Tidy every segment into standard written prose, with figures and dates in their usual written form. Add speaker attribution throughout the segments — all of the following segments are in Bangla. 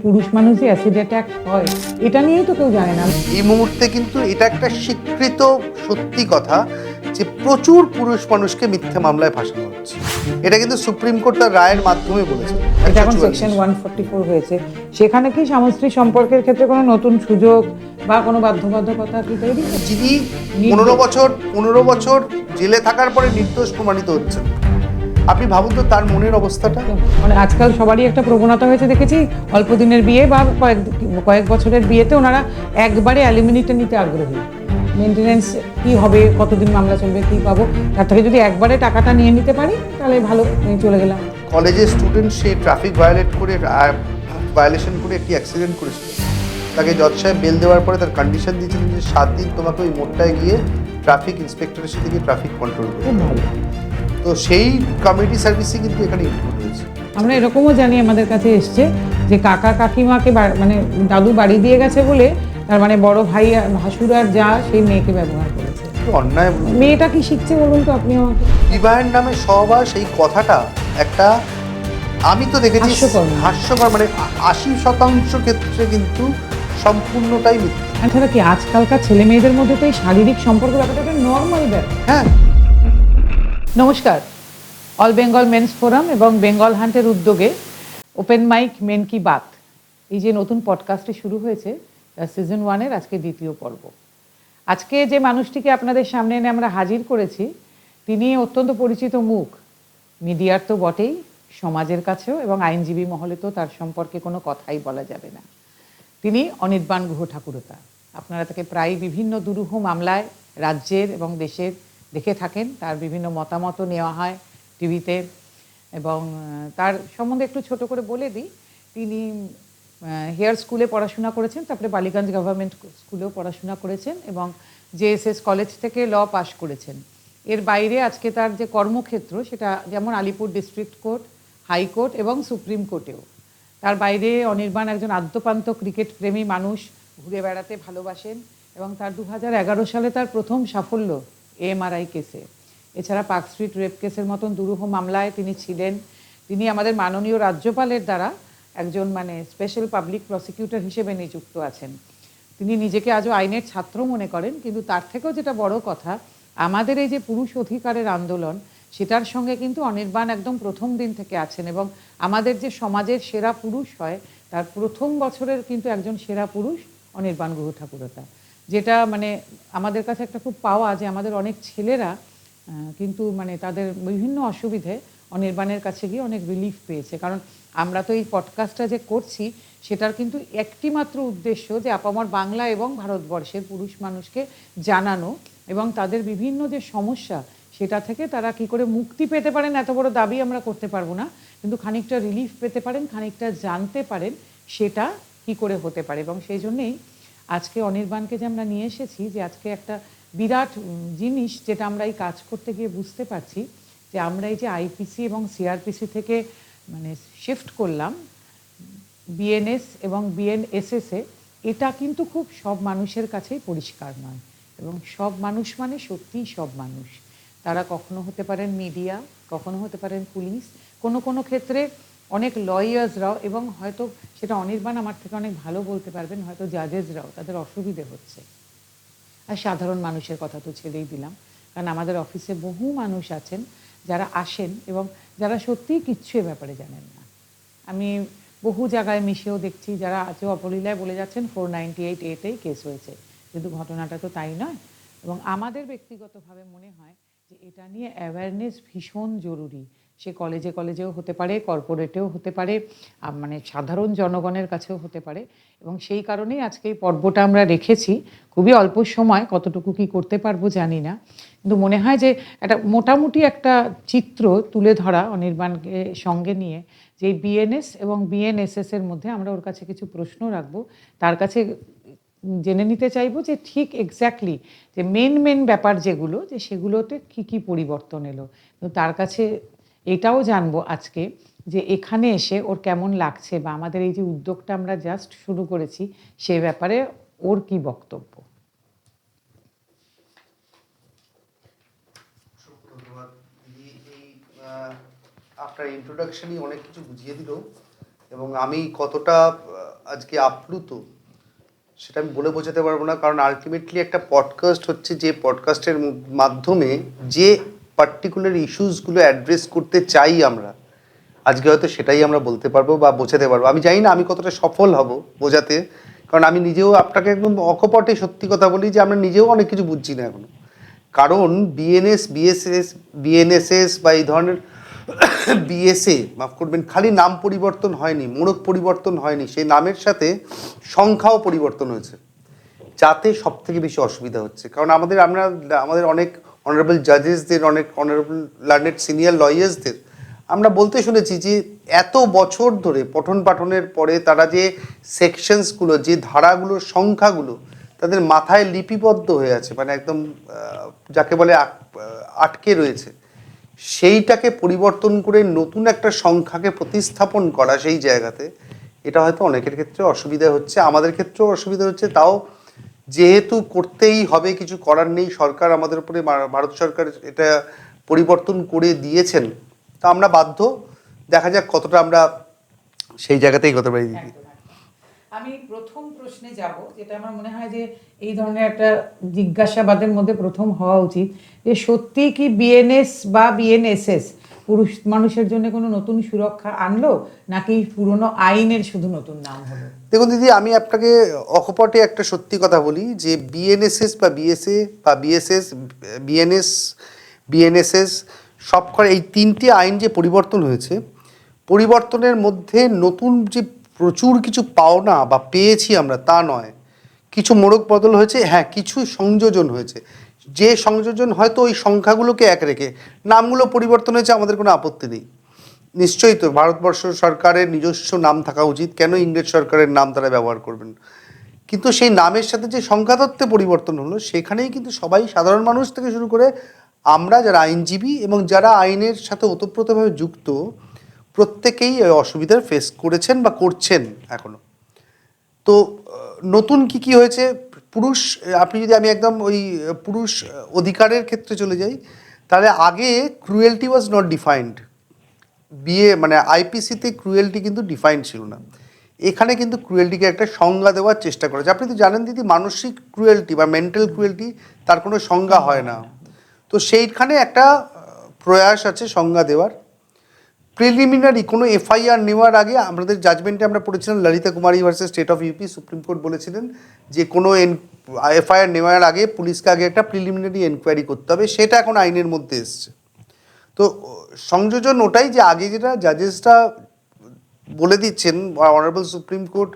Speaker 1: পুরুষ মানুষই অ্যাসিড অ্যাটাক হয়, এটা নিয়েই তো কেউ জানে না।
Speaker 2: এই মুহূর্তে কিন্তু এটা একটা স্বীকৃত সত্যি কথা যে প্রচুর পুরুষ মানুষকে মিথ্যে মামলায় ফাঁসানো হচ্ছে। এটা কিন্তু সুপ্রিম কোর্ট তার রায়ের মাধ্যমে বলেছে।
Speaker 1: এটা এখন সেকশন 144 হয়েছে। সেখানে কি স্বামী স্ত্রী সম্পর্কের ক্ষেত্রে কোনো নতুন সুযোগ বা কোনো বাধ্যবাধকতা কি তৈরি হচ্ছে?
Speaker 2: যিনি 15 বছর জেলে থাকার পরে নির্দোষ প্রমাণিত হচ্ছেন, আপনি ভাবুন তো তার মনের অবস্থাটা।
Speaker 1: মানে আজকাল সবারই একটা প্রবণতা হয়েছে, দেখেছি অল্প দিনের বিয়ে বা কয়েক বছরের বিয়েতে ওনারা একবারে অ্যালুমিনিটা নিতে আগ্রহী। মেনটেনেন্স কি হবে, কতদিন মামলা চলবে, কি পাবো, তার থেকে যদি একবারে টাকাটা নিয়ে নিতে পারি তাহলে ভালো, আমি চলে গেলাম।
Speaker 2: কলেজের স্টুডেন্ট, সে ট্রাফিক ভায়োলেশন করে একটি অ্যাক্সিডেন্ট করেছিল। তাকে জজ সাহেব বেল দেওয়ার পরে তার কন্ডিশন দিয়েছিলেন যে 7 দিন তোমাকে ওই মোড়টায় গিয়ে ট্রাফিক ইন্সপেক্টরের সাথে গিয়ে ট্রাফিক কন্ট্রোল করতে
Speaker 1: খুব ভালো।
Speaker 2: তো সেই কমিউনিটি সার্ভিসই কিন্তু এখানে ইনক্লুড হয়েছে।
Speaker 1: আমরা এরকমও জানি, আমাদের কাছে এসছে যে কাকা কাকিমাকে মানে দাদু বাড়ি দিয়ে গেছে বলে তার মানে বড় ভাই ভাসুর আর যা সেই মেয়েকে ব্যবহার করেছে।
Speaker 2: অন্যায়।
Speaker 1: মেয়েটা কি শিখছে বলুন তো আপনি আমাকে?
Speaker 2: বিবাহের নামে সহবাস, এই কথাটা একটা, আমি তো দেখেছি হাস্যকর, মানে 80% ক্ষেত্রে কিন্তু সম্পূর্ণটাই মিথ্যা।
Speaker 1: তাছাড়া কি আজকালকার ছেলে মেয়েদের মধ্যে তো এই শারীরিক সম্পর্ক ব্যাপারটা একটা নর্মাল ব্যাপার।
Speaker 2: হ্যাঁ।
Speaker 1: নমস্কার, অল বেঙ্গল মেন্স ফোরাম এবং বেঙ্গল হান্টের উদ্যোগে ওপেন মাইক মেন কি বাত, এই যে নতুন পডকাস্টটি শুরু হয়েছে, সিজন 1-এর আজকে দ্বিতীয় পর্ব। আজকে যে মানুষটিকে আপনাদের সামনে এনে আমরা হাজির করেছি, তিনি অত্যন্ত পরিচিত মুখ, মিডিয়ার তো বটেই, সমাজের কাছেও, এবং আইনজীবী মহলে তো তার সম্পর্কে কোনো কথাই বলা যাবে না। তিনি অনির্বাণ গুহ ঠাকুরতা। আপনারা তাকে প্রায় বিভিন্ন দুরূহ মামলায় রাজ্যের এবং দেশের দেখে থাকেন। তার বিভিন্ন মতামতও নেওয়া হয় টিভিতে। এবং তার সম্বন্ধে একটু ছোট করে বলে দিই, তিনি হেয়ার স্কুলে পড়াশোনা করেছেন, তারপরে বালিগঞ্জ গভর্নমেন্ট স্কুলেও পড়াশোনা করেছেন এবং জেএসএস কলেজ থেকে ল পাশ করেছেন। এর বাইরে আজকে তার যে কর্মক্ষেত্র, সেটা যেমন আলিপুর ডিস্ট্রিক্ট কোর্ট, হাইকোর্ট এবং সুপ্রিম কোর্টেও। তার বাইরে অনির্বাণ একজন আদ্যপান্ত ক্রিকেট প্রেমী মানুষ, ঘুরে বেড়াতে ভালোবাসেন এবং তার 2011 সালে তার প্রথম সাফল্য এমআরআই কেসে। এছাড়া পার্ক স্ট্রিট রেপ কেসের মতন দুরূহ মামলায় তিনি ছিলেন। তিনি আমাদের মাননীয় রাজ্যপালের দ্বারা একজন মানে স্পেশাল পাবলিক প্রসিকিউটর হিসেবে নিযুক্ত আছেন। তিনি নিজেকে আজও আইনের ছাত্র মনে করেন, কিন্তু তার থেকেও যেটা বড় কথা, আমাদের এই যে পুরুষ অধিকারের আন্দোলন, সেটার সঙ্গে কিন্তু অনির্বাণ একদম প্রথম দিন থেকে আছেন এবং আমাদের যে সমাজের সেরা পুরুষ হয়, তার প্রথম বছরের কিন্তু একজন সেরা পুরুষ অনির্বাণ গুহ ঠাকুরতা। যেটা মানে আমাদের কাছে একটা খুব পাওয়া, যে আমাদের অনেক ছেলেরা কিন্তু মানে তাদের বিভিন্ন অসুবিধে অনির্বাণের কাছে গিয়ে অনেক রিলিফ পেয়েছে। কারণ আমরা তো এই পডকাস্টটা যে করছি, সেটার কিন্তু একটি মাত্র উদ্দেশ্য যে আপামর বাংলা এবং ভারতবর্ষের পুরুষ মানুষকে জানানো এবং তাদের বিভিন্ন যে সমস্যা, সেটা থেকে তারা কি করে মুক্তি পেতে পারেন, এত বড় দাবি আমরা করতে পারবো না, কিন্তু খানিকটা রিলিফ পেতে পারেন, খানিকটা জানতে পারেন সেটা কি করে হতে পারে। এবং সেই জন্যেই আজকে অনির্বাণকে যে আমরা নিয়ে এসেছি, যে আজকে একটা বিরাট জিনিস যেটা আমরা এই কাজ করতে গিয়ে বুঝতে পারছি, যে আমরা এই যে আইপিসি এবং সিআরপিসি থেকে মানে শিফট করলাম বিএনএস এবং বিএনএসএসে, এটা কিন্তু খুব সব মানুষের কাছেই পরিষ্কার নয়। এবং সব মানুষ মানে সত্যিই সব মানুষ। তারা কখনো হতে পারেন মিডিয়া, কখনো হতে পারেন পুলিশ, কোনো কোনো ক্ষেত্রে অনেক লয়ার্সরাও, এবং হয়তো সেটা অনির্বাণ আমার থেকে অনেক ভালো বলতে পারবেন, হয়তো জাজেসরাও তাদের অসুবিধে হচ্ছে। আর সাধারণ মানুষের কথা তো ছেড়েই দিলাম, কারণ আমাদের অফিসে বহু মানুষ আছেন যারা আসেন এবং যারা সত্যিই কিচ্ছু এ ব্যাপারে জানেন না। আমি বহু জায়গায় মিশেও দেখছি যারা আজও অপলীলায় বলে যাচ্ছেন 498A-তেই কেস হয়েছে, কিন্তু ঘটনাটা তো তাই নয়। এবং আমাদের ব্যক্তিগতভাবে মনে হয় যে এটা নিয়ে অ্যাওয়ারনেস ভীষণ জরুরি। সে কলেজে কলেজেও হতে পারে, কর্পোরেটেও হতে পারে, মানে সাধারণ জনগণের কাছেও হতে পারে। এবং সেই কারণেই আজকে এই পর্বটা আমরা রেখেছি। খুবই অল্প সময়, কতটুকু কি করতে পারবো জানি না, কিন্তু মনে হয় যে একটা মোটামুটি একটা চিত্র তুলে ধরা অনির্বাণকে সঙ্গে নিয়ে, যে বিএনএস এবং বিএনএসএস এর মধ্যে আমরা ওর কাছে কিছু প্রশ্ন রাখবো, তার কাছে জেনে নিতে চাইবো যে ঠিক এক্স্যাক্টলি যে মেন ব্যাপার যেগুলো, যে সেগুলোতে কি কি পরিবর্তন এলো। তো তার কাছে এটাও জানবো আজকে যে এখানে এসে ওর কেমন লাগছে, বা আমাদের এই যে উদ্যোগটা আমরা জাস্ট শুরু করেছি সে ব্যাপারে ওর কি বক্তব্য।
Speaker 2: আপনার ইন্ট্রোডাকশনই অনেক কিছু বুঝিয়ে দিল এবং আমি কতটা আজকে আপ্লুত সেটা আমি বলে বোঝাতে পারবো না, কারণ আলটিমেটলি একটা পডকাস্ট হচ্ছে যে পডকাস্টের মাধ্যমে যে পার্টিকুলার ইস্যুসগুলো অ্যাড্রেস করতে চাই আমরা, আজকে হয়তো সেটাই আমরা বলতে পারবো বা বোঝাতে পারবো। আমি জানি না আমি কতটা সফল হব বোঝাতে, কারণ আমি নিজেও আপনাকে একদম অকপটে সত্যি কথা বলি যে আমরা নিজেও অনেক কিছু বুঝছি না এখনো। কারণ বিএনএসএস বা এই ধরনের বিএসএ, মাফ করবেন, খালি নাম পরিবর্তন হয়নি, মোড়ক পরিবর্তন হয়নি, সেই নামের সাথে সংখ্যাও পরিবর্তন হয়েছে, যাতে সব থেকে বেশি অসুবিধা হচ্ছে। কারণ আমাদের অনেক অনারেবল জাজেসদের, অনেক অনারেবল লার্নেড সিনিয়র লয়ার্সদের আমরা বলতে শুনেছি যে এত বছর ধরে পঠন পাঠনের পরে তারা যে সেকশনসগুলো, যে ধারাগুলোর সংখ্যাগুলো তাদের মাথায় লিপিবদ্ধ হয়ে আছে, মানে একদম যাকে বলে আটকে রয়েছে, সেইটাকে পরিবর্তন করে নতুন একটা সংখ্যাকে প্রতিস্থাপন করা সেই জায়গাতে, এটা হয়তো অনেকের ক্ষেত্রে অসুবিধা হচ্ছে, আমাদের ক্ষেত্রেও অসুবিধা হচ্ছে। তাও যেহেতু করতেই হবে, কিছু করার নেই, সরকার আমাদের উপরে, ভারত সরকার এটা পরিবর্তন করে দিয়েছেন, তা আমরা বাধ্য। দেখা যাক কতটা আমরা সেই জায়গাতেই হতে পারি।
Speaker 1: আমি প্রথম প্রশ্নে যাব, যেটা আমার মনে হয় যে এই ধরনের একটা জিজ্ঞাসাবাদের মধ্যে প্রথম হওয়া উচিত, যে সত্যি কি বিএনএস বা বিএনএসএস পুরুষ মানুষের জন্য কোনো নতুন সুরক্ষা আনলো, নাকি পুরনো আইনের শুধু নতুন নাম হলো?
Speaker 2: দেখুন দিদি, আমি আপনাকে অকপটে একটা সত্যি কথা বলি যে বিএনএসএস বা বিএসএ বা বিএসএস, বিএনএসএস সবকটা এই তিনটি আইন যে পরিবর্তন হয়েছে, পরিবর্তনের মধ্যে নতুন যে প্রচুর কিছু পাওনা বা পেয়েছি আমরা তা নয়, কিছু মোড়ক বদল হয়েছে, হ্যাঁ কিছু সংযোজন হয়েছে। যে সংযোজন হয়তো ওই সংখ্যাগুলোকে এক রেখে নামগুলো পরিবর্তন হয়েছে, আমাদের কোনো আপত্তি নেই। নিশ্চয়ই তো ভারতবর্ষ সরকারের নিজস্ব নাম থাকা উচিত, কেন ইংরেজ সরকারের নাম তারা ব্যবহার করবেন? কিন্তু সেই নামের সাথে যে সংখ্যাতত্ত্বে পরিবর্তন হলো, সেখানেই কিন্তু সবাই, সাধারণ মানুষ থেকে শুরু করে আমরা যারা আইনজীবী এবং যারা আইনের সাথে ওতপ্রোতভাবে যুক্ত, প্রত্যেকেই অসুবিধার ফেস করেছেন বা করছেন এখনো। তো নতুন কি হয়েছে? পুরুষ, আপনি যদি, আমি একদম ওই পুরুষ অধিকারের ক্ষেত্রে চলে যাই, তাহলে আগে ক্রুয়েলটি ওয়াজ নট ডিফাইন্ড। মানে আইপিসিতে ক্রুয়েলটি কিন্তু ডিফাইন্ড ছিল না, এখানে কিন্তু ক্রুয়েলটিকে একটা সংজ্ঞা দেওয়ার চেষ্টা করেছে। আপনি তো জানেন দিদি, মানসিক ক্রুয়েলটি বা মেন্টাল ক্রুয়েলটি তার কোনো সংজ্ঞা হয় না, তো সেইখানে একটা প্রয়াস আছে সংজ্ঞা দেওয়ার। প্রিলিমিনারি কোনো এফআইআর নেওয়ার আগে, আমাদের জাজমেন্টে আমরা পড়েছিলাম Lalita Kumari versus state of UP, supreme court বলেছিলেন যে কোনো এফআইআর নেওয়ার আগে পুলিশকে আগে একটা প্রিলিমিনারি এনকোয়ারি করতে হবে, সেটা এখন আইনের মধ্যে এসছে। তো সংযোজন ওটাই যে আগে যেটা জাজেসরা বলে দিচ্ছেন, অনারেবল সুপ্রিম কোর্ট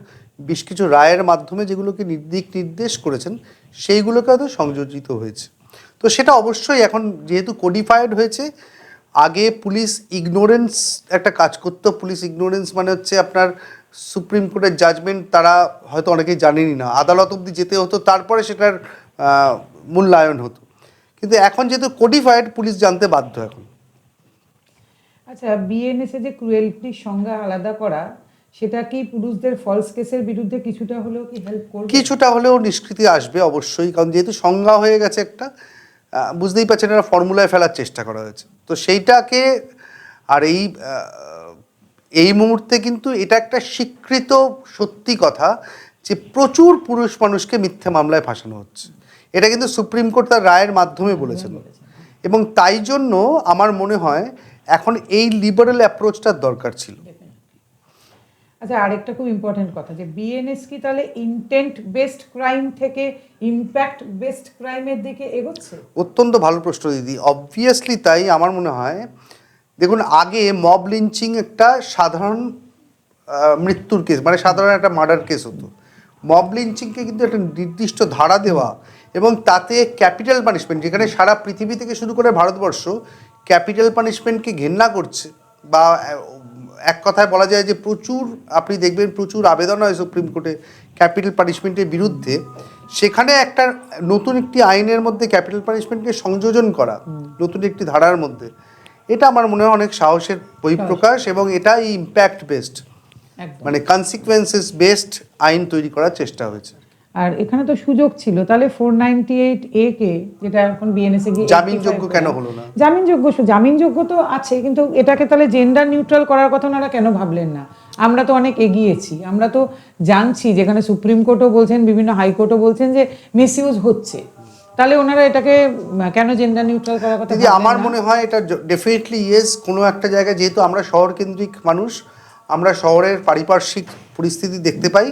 Speaker 2: বেশ কিছু রায়ের মাধ্যমে যেগুলোকে দিক নির্দেশ করেছেন, সেইগুলোকে হয়তো সংযোজিত হয়েছে। তো সেটা অবশ্যই এখন যেহেতু কোডিফাইড হয়েছে, আগে পুলিশ ইগনোরেন্স একটা কাজ করতো। পুলিশ ইগনোরেন্স মানে হচ্ছে আপনার সুপ্রিম কোর্টের জাজমেন্ট তারা হয়তো অনেকেই জানেনই না, আদালত অবধি যেতে হতো, তারপরে সেটার মূল্যায়ন হতো। কিন্তু এখন যেহেতু কোডিফাইড, পুলিশ জানতে বাধ্য এখন।
Speaker 1: আচ্ছা, বিএনএসএ যে ক্রুয়েলটির সংজ্ঞা আলাদা করা, সেটা কি পুরুষদের ফলস কেসের বিরুদ্ধে কিছুটা হলেও কি হেল্প করবে?
Speaker 2: কিছুটা হলেও নিষ্কৃতি আসবে অবশ্যই, কারণ যেহেতু সংজ্ঞা হয়ে গেছে একটা, বুঝতেই পারছেন একটা ফর্মুলায় ফেলার চেষ্টা করা হয়েছে, তো সেইটাকে। আর এই মুহূর্তে কিন্তু এটা একটা স্বীকৃত সত্যি কথা যে প্রচুর পুরুষ মানুষকে মিথ্যে মামলায় ফাঁসানো হচ্ছে, এটা কিন্তু সুপ্রিম কোর্ট তার রায়ের মাধ্যমে বলেছেন। এবং তাই জন্য আমার মনে হয় এখন এই লিবারেল অ্যাপ্রোচটার দরকার ছিল।
Speaker 1: আচ্ছা, আরেকটা খুব ইম্পর্টেন্ট কথা, যে বিএনএস কি তাহলে ইন্টেন্ট বেসড ক্রাইম থেকে ইম্প্যাক্ট বেসড ক্রাইমের দিকে এগোচ্ছে?
Speaker 2: অত্যন্ত ভালো প্রশ্ন দিদি, অবভিয়াসলি তাই আমার মনে হয়। দেখুন, আগে মব লিঞ্চিং একটা সাধারণ মৃত্যুর কেস, মানে সাধারণ একটা মার্ডার কেস হতো। মব লিঞ্চিংকে কিন্তু একটা নির্দিষ্ট ধারা দেওয়া এবং তাতে ক্যাপিটাল পানিশমেন্ট, যেখানে সারা পৃথিবী থেকে শুরু করে ভারতবর্ষ ক্যাপিটাল পানিশমেন্টকে ঘেন্না করছে, বা এক কথায় বলা যায় যে প্রচুর, আপনি দেখবেন প্রচুর আবেদন হয় সুপ্রিম কোর্টে ক্যাপিটাল পানিশমেন্টের বিরুদ্ধে, সেখানে একটা নতুন একটি আইনের মধ্যে ক্যাপিটাল পানিশমেন্টকে সংযোজন করা, নতুন একটি ধারার মধ্যে, এটা আমার মনে হয় অনেক সাহসের বহিঃপ্রকাশ, এবং এটাই ইম্প্যাক্ট বেসড, মানে কনসিকুয়েন্সেস বেসড আইন তৈরি করার চেষ্টা হয়েছে।
Speaker 1: আর এখানে তো সুযোগ ছিল, তাহলে 498A কে, যেটা এখন বিএনএসএ গিয়ে
Speaker 2: জামিনযোগ্য কেন হলো না?
Speaker 1: জামিনযোগ্য তো আছে, কিন্তু এটাকে তাহলে জেন্ডার নিউট্রাল করার কথা ওনারা কেন ভাবলেন না? আমরা তো অনেক এগিয়েছি, আমরা তো জানছি, যেখানে সুপ্রিম কোর্টও বলছেন, বিভিন্ন হাইকোর্টও বলছেন যে মিসইউজ হচ্ছে, তাহলে ওনারা এটাকে কেন জেন্ডার নিউট্রাল করার কথা
Speaker 2: দিদি
Speaker 1: ভাবলেন
Speaker 2: আমার
Speaker 1: না?
Speaker 2: মনে হয় এটা ডেফিনেটলি ইয়েস, কোনো একটা জায়গায় যেহেতু আমরা শহর কেন্দ্রিক মানুষ, আমরা শহরের পারিপার্শ্বিক পরিস্থিতি দেখতে পাই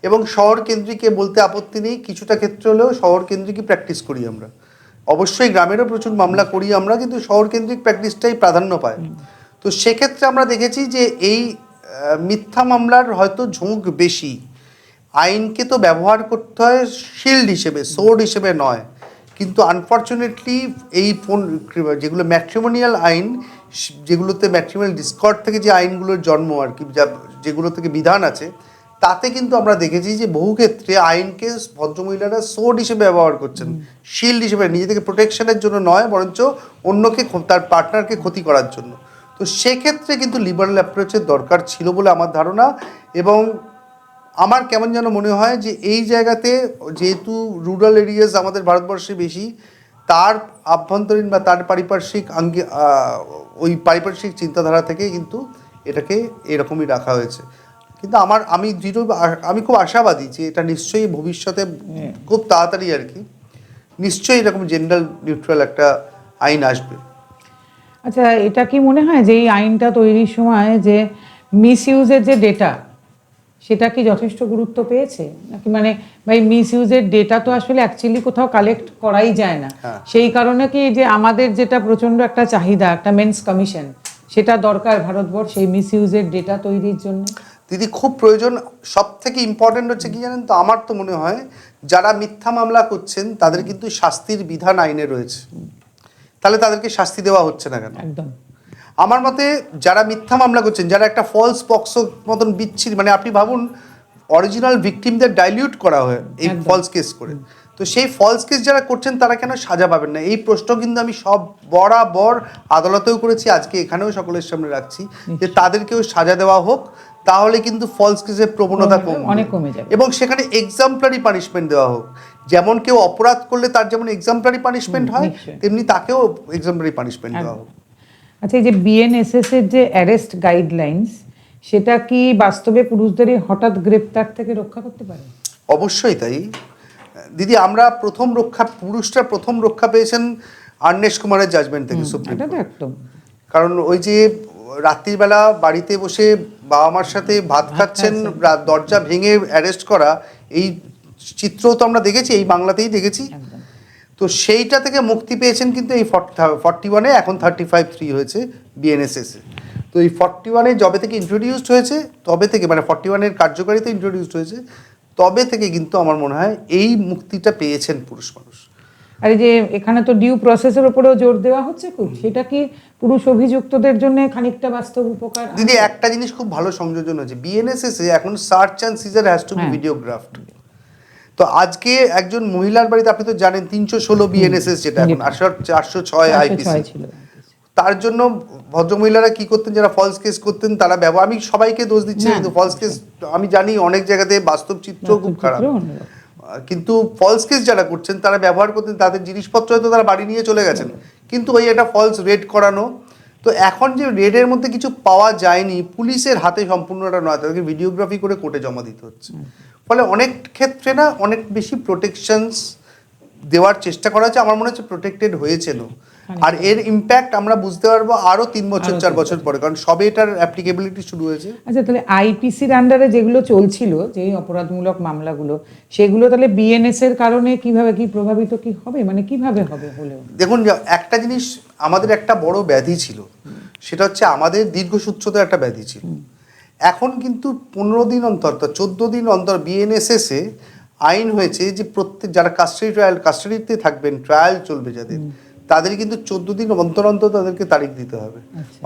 Speaker 2: এবং শহর কেন্দ্রিকে বলতে আপত্তি নেই, কিছুটা ক্ষেত্রে হলেও শহর কেন্দ্রিকই প্র্যাকটিস করি আমরা। অবশ্যই গ্রামেরও প্রচুর মামলা করি আমরা, কিন্তু শহর কেন্দ্রিক প্র্যাকটিসটাই প্রাধান্য পায়। তো সেক্ষেত্রে আমরা দেখেছি যে এই মিথ্যা মামলার হয়তো ঝোঁক বেশি। আইনকে তো ব্যবহার করতে হয় শিল্ড হিসেবে, সোর্ড হিসেবে নয়, কিন্তু আনফর্চুনেটলি এই যেগুলো ম্যাট্রিমোনিয়াল আইন, যেগুলোতে ম্যাট্রিমোনিয়াল ডিসকর্ড থেকে যে আইনগুলোর জন্ম আর কি, যেগুলো থেকে বিধান আছে, তাতে কিন্তু আমরা দেখেছি যে বহু ক্ষেত্রে আইনকে ভদ্রমহিলারা সোর্ড হিসেবে ব্যবহার করছেন, শিল্ড হিসেবে, নিজে থেকে প্রোটেকশনের জন্য নয়, বরঞ্চ অন্যকে তার পার্টনারকে ক্ষতি করার জন্য। তো সেক্ষেত্রে কিন্তু লিবারাল অ্যাপ্রোচের দরকার ছিল বলে আমার ধারণা। এবং আমার কেমন যেন মনে হয় যে এই জায়গাতে যেহেতু রুরাল এরিয়াস আমাদের ভারতবর্ষে বেশি, তার আভ্যন্তরীণ বা তার পারিপার্শ্বিক ওই পারিপার্শ্বিক চিন্তাধারা থেকে কিন্তু এটাকে এরকমই রাখা হয়েছে। কিন্তু আমি খুব আশাবাদী যে এটা নিশ্চয়ই ভবিষ্যতে খুব তাড়াতাড়ি আর কি নিশ্চয়ই এরকম জেন্ডার নিউট্রাল একটা আইন আসবে।
Speaker 1: আচ্ছা, এটা কি মনে হয় যে এই আইনটা তৈরির সময় যে মিসইউজের যে ডেটা, সেটা কি যথেষ্ট গুরুত্ব পেয়েছে নাকি, মানে ভাই মিসইউজের ডেটা তো আসলে অ্যাকচুয়ালি কোথাও কালেক্ট করাই যায় না, সেই কারণে কি যে আমাদের যেটা প্রচন্ড একটা চাহিদা, একটা মেন্স কমিশন, সেটা দরকার ভারতবর্ষে এই মিসইউজের ডেটা তৈরির জন্য?
Speaker 2: দিদি খুব প্রয়োজন। সব থেকে ইম্পর্টেন্ট হচ্ছে কি জানেন তো, আমার তো মনে হয় যারা মিথ্যা মামলা করছেন তাদের কিন্তু শাস্তির বিধান আইনে রয়েছে, তাহলে তাদেরকে শাস্তি দেওয়া হচ্ছে না কেন?
Speaker 1: একদম।
Speaker 2: আমার মতে যারা মিথ্যা মামলা করছেন, যারা একটা ফলস পক্সো মতন বিচ্ছিরি, মানে আপনি ভাবুন অরিজিনাল ভিকটিমদের ডাইলিউট করা হয় এই ফলস কেস করে, তো সেই ফলস কেস যারা করছেন তারা কেন সাজা পাবেন না? এই প্রশ্ন কিন্তু আমি সব বরাবর আদালতেও করেছি, আজকে এখানেও সকলের সামনে রাখছি যে তাদেরকেও সাজা দেওয়া হোক, তাহলে কিন্তু ফলস কেসের প্রবণতা
Speaker 1: অনেক কমে যাবে
Speaker 2: এবং সেখানে এক্সাম্পলারি পানিশমেন্ট দেওয়া হোক। যেমন কেউ অপরাধ করলে তার যেমন এক্সাম্পলারি পানিশমেন্ট হয়, তেমনি তাকেও এক্সাম্পলারি পানিশমেন্ট দেওয়া হোক।
Speaker 1: আচ্ছা, এই যে বিএনএসএস এর যে অ্যারেস্ট গাইডলাইন্স, সেটা কি বাস্তবে পুরুষদের এই হঠাৎ গ্রেপ্তার থেকে রক্ষা করতে পারে?
Speaker 2: অবশ্যই তাই দিদি। আমরা পুরুষরা প্রথম রক্ষা পেয়েছেন আর্নেশ কুমারের জাজমেন্ট থেকে সুপ্রিম কোর্ট।
Speaker 1: একদম।
Speaker 2: কারণ ওই যে রাত্রিবেলা বাড়িতে বসে বাবা মার সাথে ভাত খাচ্ছেন, দরজা ভেঙে অ্যারেস্ট করা, এই চিত্রও তো আমরা দেখেছি, এই বাংলাতেই দেখেছি। তো সেইটা থেকে মুক্তি পেয়েছেন কিন্তু এই 41-এ, এখন 35(3) হয়েছে বিএনএসএস-এ। তো এই 41-এ যবে থেকে ইন্ট্রোডিউসড হয়েছে, তবে থেকে, মানে 41-এর কার্যকারিতা ইন্ট্রোডিউসড হয়েছে, তবে থেকে কিন্তু আমার মনে হয় এই মুক্তিটা পেয়েছেন পুরুষ মানুষ।
Speaker 1: আর এই যে এখানে তো ডিউ প্রসেসের উপরেও জোর দেওয়া হচ্ছে খুব, সেটা কি পুরুষ অভিযুক্তদের জন্য খানিকটা বাস্তব উপকার?
Speaker 2: দিদি একটা জিনিস খুব ভালো সংযোজন হয়েছে, বিএনএসএস-এ এখন search and seizure has to be videographed. তো আজকে একজন মহিলার বাড়িতে, আপনি তো জানেন 316 বিএনএসএস, যেটা এখন 406 আইপিসি, তার জন্য ভদ্রমহিলারা কি করতেন, যারা ফলস কেস করতেন তারা আমি সবাইকে দোষ দিচ্ছি, কিন্তু ফলস কেস আমি জানি অনেক জায়গাতে বাস্তব চিত্র খুব খারাপ, কিন্তু ফলস কেস যারা করছেন তারা ব্যবহার করতেন, তাদের জিনিসপত্র হয়তো তারা বাড়ি নিয়ে চলে গেছেন, কিন্তু ওই একটা ফলস রেড করানো। তো এখন যে রেডের মধ্যে কিছু পাওয়া যায়নি, পুলিশের হাতে সম্পূর্ণটা নয়, তাদেরকে ভিডিওগ্রাফি করে কোর্টে জমা দিতে হচ্ছে। ফলে অনেক ক্ষেত্রে না অনেক বেশি প্রোটেকশনস দেওয়ার চেষ্টা করা হচ্ছে, আমার মনে হচ্ছে প্রোটেক্টেড হয়েছেন। আর এর ইম্প্যাক্ট আমরা বুঝতে পারবো আরো 3 বছর 4 বছর পরে, কারণ সবে এটার অ্যাপ্লিকেবিলিটি শুরু হয়েছে।
Speaker 1: আচ্ছা, তাহলে আইপিসির আন্ডারে যেগুলো চলছিল, যে অপরাধমূলক মামলাগুলো, সেগুলো তাহলে বিএনএস এর কারণে কিভাবে কি প্রভাবিত কি হবে, মানে কিভাবে হবে? হলেও
Speaker 2: দেখুন, একটা জিনিস আমাদের একটা বড় ব্যাধি ছিল, সেটা হচ্ছে আমাদের দীর্ঘসূত্রতার একটা ব্যাধি ছিল। এখন কিন্তু 15 দিন অন্তর, 14 দিন অন্তর বিএনএসএস-এ আইন হয়েছে যে প্রত্যেক যারা কাস্টাডিতে থাকবেন, ট্রায়াল চলবে যাদের, তাদের কিন্তু 14 দিন অন্তর অন্তর তাদেরকে তারিখ দিতে হবে।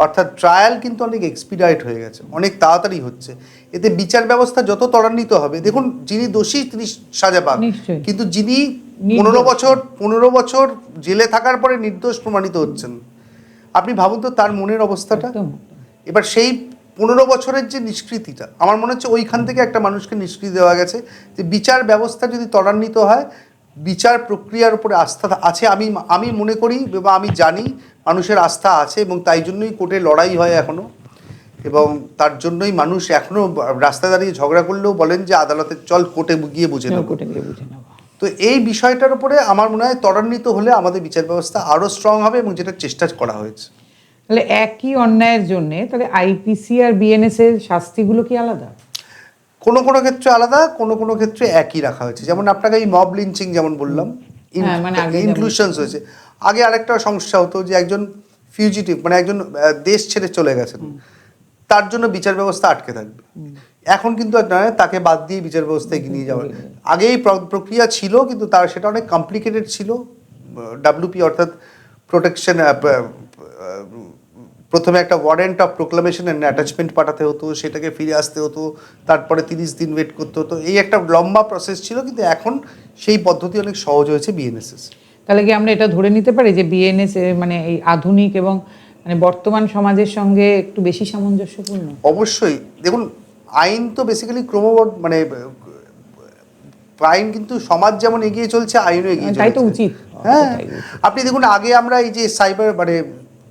Speaker 2: অর্থাৎ ট্রায়াল কিন্তু অনেক এক্সপিডাইট হয়ে গেছে, অনেক তাড়াতাড়ি হচ্ছে। এতে বিচার ব্যবস্থা যত ত্বরান্বিত হবে, দেখুন যিনি দোষী তিনি সাজা পান, কিন্তু যিনি 15 বছর জেলে থাকার পরে নির্দোষ প্রমাণিত হচ্ছেন, আপনি ভাবুন তো তার মনের অবস্থাটা। এবার সেই 15 বছরের যে নিষ্কৃতিটা, আমার মনে হচ্ছে ওইখান থেকে একটা মানুষকে নিষ্কৃতি দেওয়া গেছে যে বিচার ব্যবস্থা যদি ত্বরান্বিত হয়, বিচার প্রক্রিয়ার উপরে আস্থা আছে, আমি মনে করি বা আমি জানি মানুষের আস্থা আছে, এবং তাই জন্যই কোর্টে লড়াই হয় এখনো। এবং তার জন্যই মানুষ এখনো রাস্তায় দাঁড়িয়ে ঝগড়া করলেও বলেন যে আদালতে চল কোর্টে গিয়ে বুঝে নেব। তো এই বিষয়টার উপরে আমার মনে হয় ত্বরান্বিত হলে আমাদের বিচার ব্যবস্থা আরো স্ট্রং হবে এবং যেটা চেষ্টা করা হয়েছে।
Speaker 1: তাহলে একই অন্যায়ের জন্য তাহলে আইপিসি আর বিএনএস এর শাস্তিগুলো কি আলাদা?
Speaker 2: কোনো কোনো ক্ষেত্রে আলাদা, কোনো কোনো ক্ষেত্রে একই রাখা হয়েছে। যেমন আপনাকে এই মব লিঞ্চিং যেমন বললাম, ইনক্লুশনস হয়েছে। আগে আরেকটা সমস্যা হতো যে একজন ফিউজিটিভ মানে একজন দেশ ছেড়ে চলে গেছেন, তার জন্য বিচার ব্যবস্থা আটকে থাকবে। এখন কিন্তু নয়, তাকে বাদ দিয়ে বিচার ব্যবস্থা এগিয়ে নিয়ে যাওয়ার আগে এই প্রক্রিয়া ছিল, কিন্তু তার সেটা অনেক কমপ্লিকেটেড ছিল। ডাব্লিউপি অর্থাৎ প্রোটেকশন, প্রথমে একটা warrant of proclamation and attachment পাঠাতে হতো, সেটাকে ফিরে আসতে হতো, তারপরে 30 দিন ওয়েট করতে হতো। এই একটা লম্বা প্রসেস ছিল, কিন্তু এখন সেই পদ্ধতি অনেক সহজ হয়েছে বিএনএসএস।
Speaker 1: তাহলে কি আমরা এটা ধরে নিতে পারি যে বিএনএস মানে এই আধুনিক এবং মানে বর্তমান সমাজের সঙ্গে একটু বেশি সামঞ্জস্যপূর্ণ?
Speaker 2: অবশ্যই। দেখুন, আইন তো বেসিক্যালি মানে আইন কিন্তু সমাজ যেমন এগিয়ে চলছে, আইনও এগিয়ে চলছে,
Speaker 1: তাই তো উচিত।
Speaker 2: হ্যাঁ, আপনি দেখুন আগে আমরা এই যে সাইবার মানে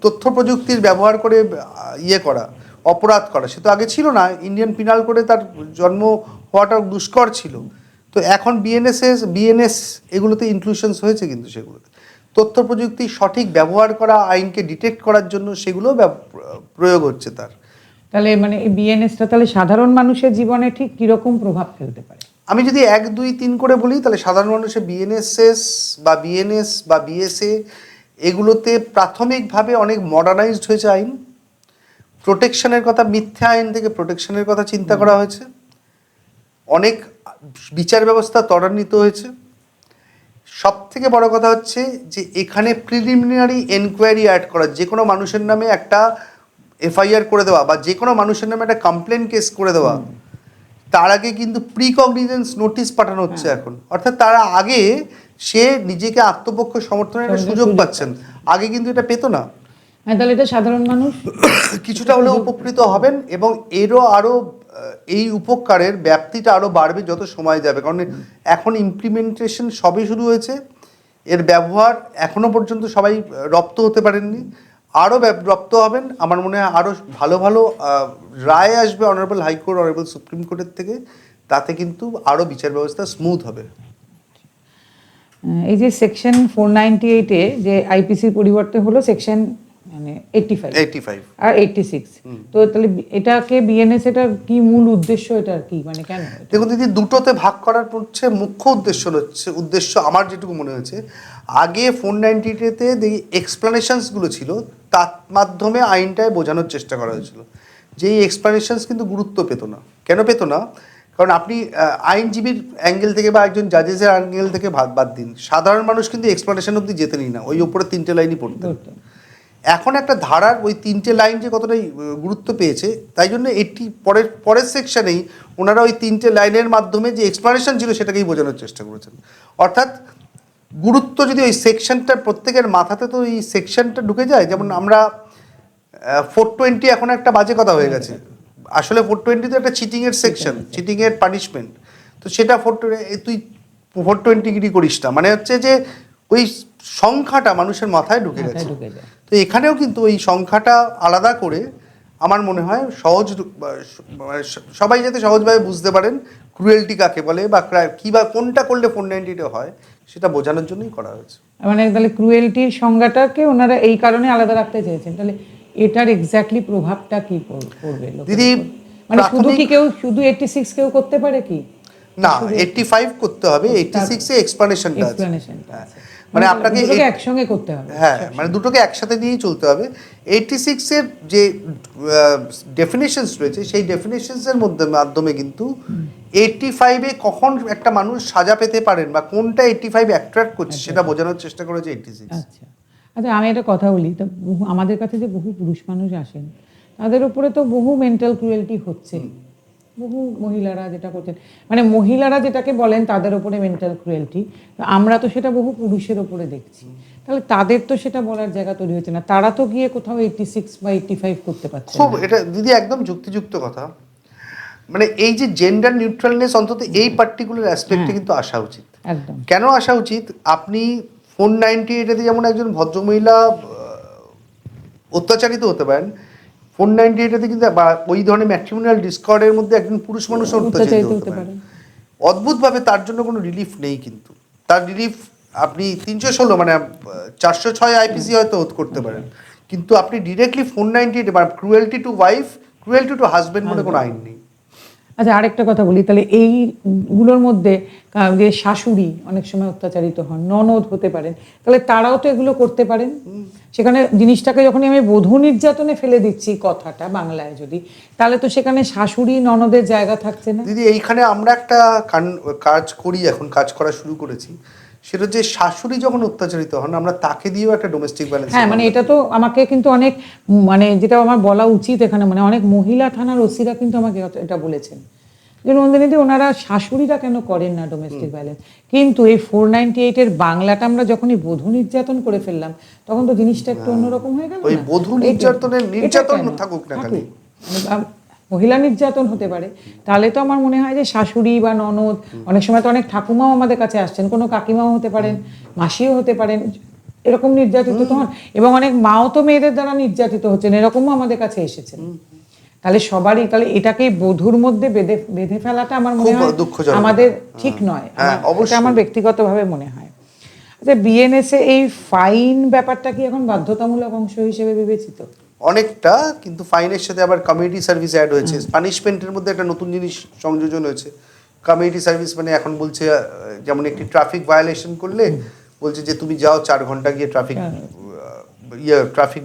Speaker 2: তথ্য প্রযুক্তির ব্যবহার করে করা, অপরাধ করা, সে তো আগে ছিল না। ইন্ডিয়ান পিনাল কোডে তার জন্ম হওয়াটা দুষ্কর ছিল। তো এখন বিএনএস এগুলোতে ইনক্লুশনস হয়েছে, কিন্তু সেগুলোতে তথ্য প্রযুক্তি সঠিক ব্যবহার করা, আইনকে ডিটেক্ট করার জন্য সেগুলো প্রয়োগ হচ্ছে তার।
Speaker 1: তাহলে মানে এই বিএনএসটা তাহলে সাধারণ মানুষের জীবনে ঠিক কিরকম প্রভাব ফেলতে পারে?
Speaker 2: আমি যদি 1, 2, 3 করে বলি, তাহলে সাধারণ মানুষের বিএনএস বা বিএসএ এগুলোতে প্রাথমিকভাবে অনেক মডার্নাইজড হয়েছে আইন। প্রোটেকশনের কথা, মিথ্যা আইন থেকে প্রোটেকশনের কথা চিন্তা করা হয়েছে। অনেক বিচার ব্যবস্থা ত্বরান্বিত হয়েছে। সব থেকে বড় কথা হচ্ছে যে এখানে প্রিলিমিনারি এনকোয়ারি অ্যাড করা, যে কোনো মানুষের নামে একটা এফআইআর করে দেওয়া বা যে কোনো মানুষের নামে একটা কমপ্লেন কেস করে দেওয়া, তার আগে কিন্তু প্রিকগনিজেন্স নোটিশ পাঠানো হচ্ছে এখন। অর্থাৎ তার আগে সে নিজেকে আত্মপক্ষ সমর্থনের একটা সুযোগ পাচ্ছেন, আগে কিন্তু এটা পেতো না।
Speaker 1: তাহলে এটা সাধারণ মানুষ
Speaker 2: কিছুটা হলেও উপকৃত হবেন, এবং এরও আরও এই উপকারের ব্যাপ্তিটা আরও বাড়বে যত সময় যাবে। কারণ এখন ইমপ্লিমেন্টেশন সবে শুরু হয়েছে, এর ব্যবহার এখনো পর্যন্ত সবাই রপ্ত হতে পারেননি, আরও রপ্ত হবেন। আমার মনে হয় আরও ভালো ভালো রায় আসবে অনারেবল হাইকোর্ট, অনারেবল সুপ্রিম কোর্টের থেকে। তাতে কিন্তু আরও বিচার ব্যবস্থা স্মুথ হবে।
Speaker 1: এই যে সেকশন 498-এ যে আইপিসির পরিবর্তে হলো সেকশন মানে 85 আর 86, তো তাহলে এটাকে বিএনএস এটার কি মূল উদ্দেশ্য, এটার কি মানে কেন?
Speaker 2: দেখুন দিদি, দুটোতে ভাগ করার হচ্ছে মুখ্য উদ্দেশ্য আমার যেটুকু মনে হয়েছে, আগে 498-তে দেখি এক্সপ্লানেশনসগুলো ছিল, তার মাধ্যমে আইনটায় বোঝানোর চেষ্টা করা হয়েছিল। যে এই এক্সপ্লানেশনস কিন্তু গুরুত্ব পেত না। কেন পেত না? কারণ আপনি আইনজীবীর অ্যাঙ্গেল থেকে বা একজন জাজেসের অ্যাঙ্গেল থেকে বাদ দিন, সাধারণ মানুষ কিন্তু এক্সপ্লানেশন অবধি যেতেনই না, ওই উপরে 3টে লাইনই পড়তেন। এখন একটা ধারার ওই 3টে লাইন যে কতটাই গুরুত্ব পেয়েছে, তাই জন্য এটি পরের সেকশনেই ওনারা ওই 3টে লাইনের মাধ্যমে যে এক্সপ্লানেশন ছিল সেটাকেই বোঝানোর চেষ্টা করেছেন। অর্থাৎ গুরুত্ব যদি ওই সেকশনটা প্রত্যেকের মাথাতে তো এই সেকশনটা ঢুকে যায়। যেমন আমরা 420 এখন একটা বাজে কথা হয়ে গেছে, আসলে 420 তো একটা চিটিংয়ের সেকশন, চিটিংয়ের পানিশমেন্ট। তো সেটা তুই 420 করিস না, মানে হচ্ছে যে ওই সংখ্যাটা মানুষের মাথায় ঢুকে গেছে। তো এখানেও কিন্তু ওই সংখ্যাটা আলাদা করে আমার মনে হয় সবাই যাতে সহজভাবে বুঝতে পারেন ক্রুয়েলটি কাকে বলে বা কোনটা করলে 490 হয়, সেটা বোঝানোর জন্যই করা হয়েছে।
Speaker 1: মানে তাহলে ক্রুয়েলটির সংজ্ঞাটাকে ওনারা এই কারণে আলাদা রাখতে চেয়েছেন। তাহলে এটার এক্স্যাক্টলি প্রভাবটা কি পড়বে
Speaker 2: দিদি?
Speaker 1: মানে শুধু 86 কেউ করতে পারে কি
Speaker 2: না, 85 করতে হবে, 86 এ এক্সপ্লানেশনটা আছে। মানে আপনাকে
Speaker 1: একসঙ্গে করতে হবে।
Speaker 2: হ্যাঁ, মানে দুটোকে একসাথে নিয়েই চলতে হবে। 86 এর যে ডেফিনেশনস রয়েছে, সেই ডেফিনেশনসের মাধ্যমে কিন্তু 85-এ কখন একটা মানুষ সাজা পেতে পারেন বা কোনটা 85 অ্যাট্রাক্ট করছে সেটা বোঝানোর চেষ্টা করেছে 86।
Speaker 1: আচ্ছা, আমি একটা কথা বলি, তো আমাদের কাছে যে বহু পুরুষ মানুষ আসেন, তাদের উপরে তো বহু মেন্টাল ক্রুয়েলটি হচ্ছে। বহু মহিলারা যেটা করছেন, মানে মহিলারা যেটাকে বলেন তাদের উপরে মেন্টাল ক্রুয়েলটি, আমরা তো সেটা বহু পুরুষের উপরে দেখছি। তাহলে তাদের তো সেটা বলার জায়গা তৈরি হচ্ছে না, তারা তো গিয়ে কোথাও 86 বা 85 করতে পারছে।
Speaker 2: খুব এটা দিদি একদম যুক্তিযুক্ত কথা। মানে এই যে জেন্ডার নিউট্রালনেস, অন্তত এই পার্টিকুলার অ্যাসপেক্টে কিন্তু আসা উচিত।
Speaker 1: একদম।
Speaker 2: কেন আসা উচিত? আপনি 498-তে যেমন একজন ভদ্রমহিলা অত্যাচারিত হতে পারেন, 498 কিন্তু বা ওই ধরনের ম্যাট্রিমোনিয়াল ডিসকর্ডের মধ্যে একজন পুরুষ মানুষ অত্যাচারিত হতে পারে। অদ্ভুতভাবে তার জন্য কোনো রিলিফ নেই, কিন্তু তার রিলিফ আপনি 316 মানে 406 আইপিসি হয়তো করতে পারেন, কিন্তু আপনি ডিরেক্টলি 498 বা cruelty to wife, cruelty to husband বলে কোনো আইন নেই।
Speaker 1: আচ্ছা, আরেকটা কথা বলি তাহলে, এইগুলোর মধ্যে যে শাশুড়ি অনেক সময় অত্যাচারিত হন, ননদ হতে পারেন, তাহলে তারাও তো এগুলো করতে পারেন। সেখানে জিনিসটাকে যখনই আমি বধূ নির্যাতনে ফেলে দিচ্ছি কথাটা বাংলায় যদি, তাহলে তো সেখানে শাশুড়ি ননদের জায়গা থাকছে না।
Speaker 2: দিদি এইখানে আমরা একটা কাজ করি, এখন কাজ করা শুরু করেছি, সেটা যে শাশুড়ি যখন অত্যাচারিত হন আমরা তাকে দিয়েও একটা ডোমেস্টিক ভায়োলেন্স।
Speaker 1: হ্যাঁ, মানে এটা তো আমাকে কিন্তু অনেক, মানে যেটা আমার বলা উচিত এখানে, মানে অনেক মহিলা থানার ওসিরা কিন্তু আমাকে এটা বলেছেন যে নন্দিনীদি ওনারা শাশুড়িরা কেন করেন না ডোমেস্টিক ভায়োলেন্স। কিন্তু এই 498 বাংলাটা আমরা যখনই বধূ নির্যাতন করে ফেললাম তখন তো জিনিসটা একটু অন্যরকম হয়ে গেল।
Speaker 2: ওই বধূ নির্যাতনের নির্যাতন থাকুক না, খালি
Speaker 1: মহিলা নির্যাতন হতে পারে, তাহলে তো আমার মনে হয় যে শাশুড়ি বা ননদ, অনেক সময় তো অনেক ঠাকুমাও আমাদের কাছে আসছেন, কোনো কাকিমাও হতে পারেন, মাসিও হতে পারেন, এরকম নির্যাতিত তো হন, এবং অনেক মাও তো মেয়েদের দ্বারা নির্যাতিত হচ্ছেন, এরকমও আমাদের কাছে এসেছেন। তাহলে সবারই, তাহলে এটাকে বধূর মধ্যে বেঁধে ফেলাটা আমার মনে হয় আমাদের ঠিক নয়, এটা আমার ব্যক্তিগতভাবে মনে হয়। আচ্ছা, বিএনএসএ এই ফাইন ব্যাপারটা কি এখন বাধ্যতামূলক অংশ হিসেবে বিবেচিত?
Speaker 2: অনেকটা, কিন্তু ফাইনের সাথে আবার কমিউনিটি সার্ভিস অ্যাড হয়েছে, পানিশমেন্টের মধ্যে একটা নতুন জিনিস সংযোজন হয়েছে। কমিউনিটি সার্ভিস মানে এখন বলছে, যেমন একটি ট্রাফিক ভায়োলেশন করলে বলছে যে তুমি যাও 4 ঘন্টা গিয়ে ট্রাফিক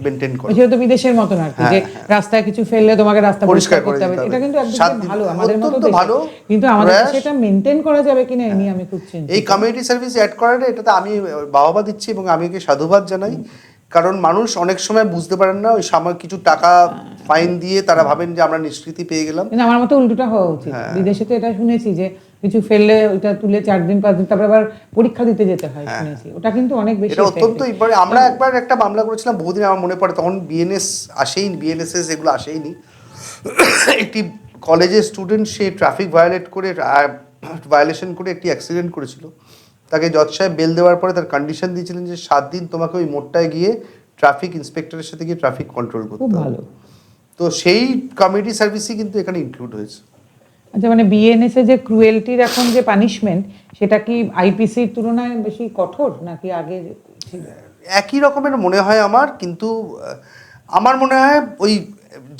Speaker 2: মেনটেন করো।
Speaker 1: এটা তো বিদেশের মতন আর কি, যে রাস্তায় কিছু ফেললে তোমাকে রাস্তা পরিষ্কার করতে হবে। এটা কিন্তু একদম ভালো, আমাদের মতো ভালো, কিন্তু আমাদের সেটা মেনটেন করা যাবে কিনা এই নিয়ে আমি খুব চিন্তিত।
Speaker 2: এই কমিউনিটি সার্ভিস অ্যাড করাটা, এটাতে আমি বাহবা দিচ্ছি এবং আমি একে সাধুবাদ জানাই, কারণ মানুষ অনেক সময় বুঝতে পারেন না, ওই সামান্য কিছু টাকা ফাইন দিয়ে তারা ভাবেন যে আমরা নিষ্কৃতি পেয়ে গেলাম।
Speaker 1: কিন্তু আমার মতো উল্টোটা হওয়া উচিত। বিদেশে তো এটা শুনেছি যে কিছু ফেললে ওটা তুলে 4 দিন 5 দিন তারপর আবার পরীক্ষা দিতে যেতে হয়, শুনেছি। ওটা কিন্তু অনেক বেশি,
Speaker 2: এটা অত্যন্ত ইম্পর্টেন্ট। আমরা একবার একটা মামলা করেছিলাম বহুদিন, আমার মনে পড়ে, তখন বিএনএসএস এগুলো আসেইনি। একটি কলেজের স্টুডেন্ট, সে ট্রাফিক ভায়োলেশন করে একটি অ্যাক্সিডেন্ট করেছিল। তাকে জজ সাহেব বেল দেওয়ার পরে তার কন্ডিশন দিয়েছিলেন যে 7 দিন তোমাকে ওই মোড়টায় গিয়ে ট্রাফিক ইন্সপেক্টরের সাথে গিয়ে ট্রাফিক কন্ট্রোল করতে হবে। ভালো, তো সেই কমিউনিটি সার্ভিসই কিন্তু এখানে ইনক্লুড হয়েছে।
Speaker 1: আচ্ছা, মানে বিএনএসএ যে ক্রুয়েলটির এখন যে পানিশমেন্ট, সেটা কি আইপিসির তুলনায় বেশি কঠোর নাকি আগে ছিল?
Speaker 2: একই রকমের মনে হয় আমার, কিন্তু আমার মনে হয় ওই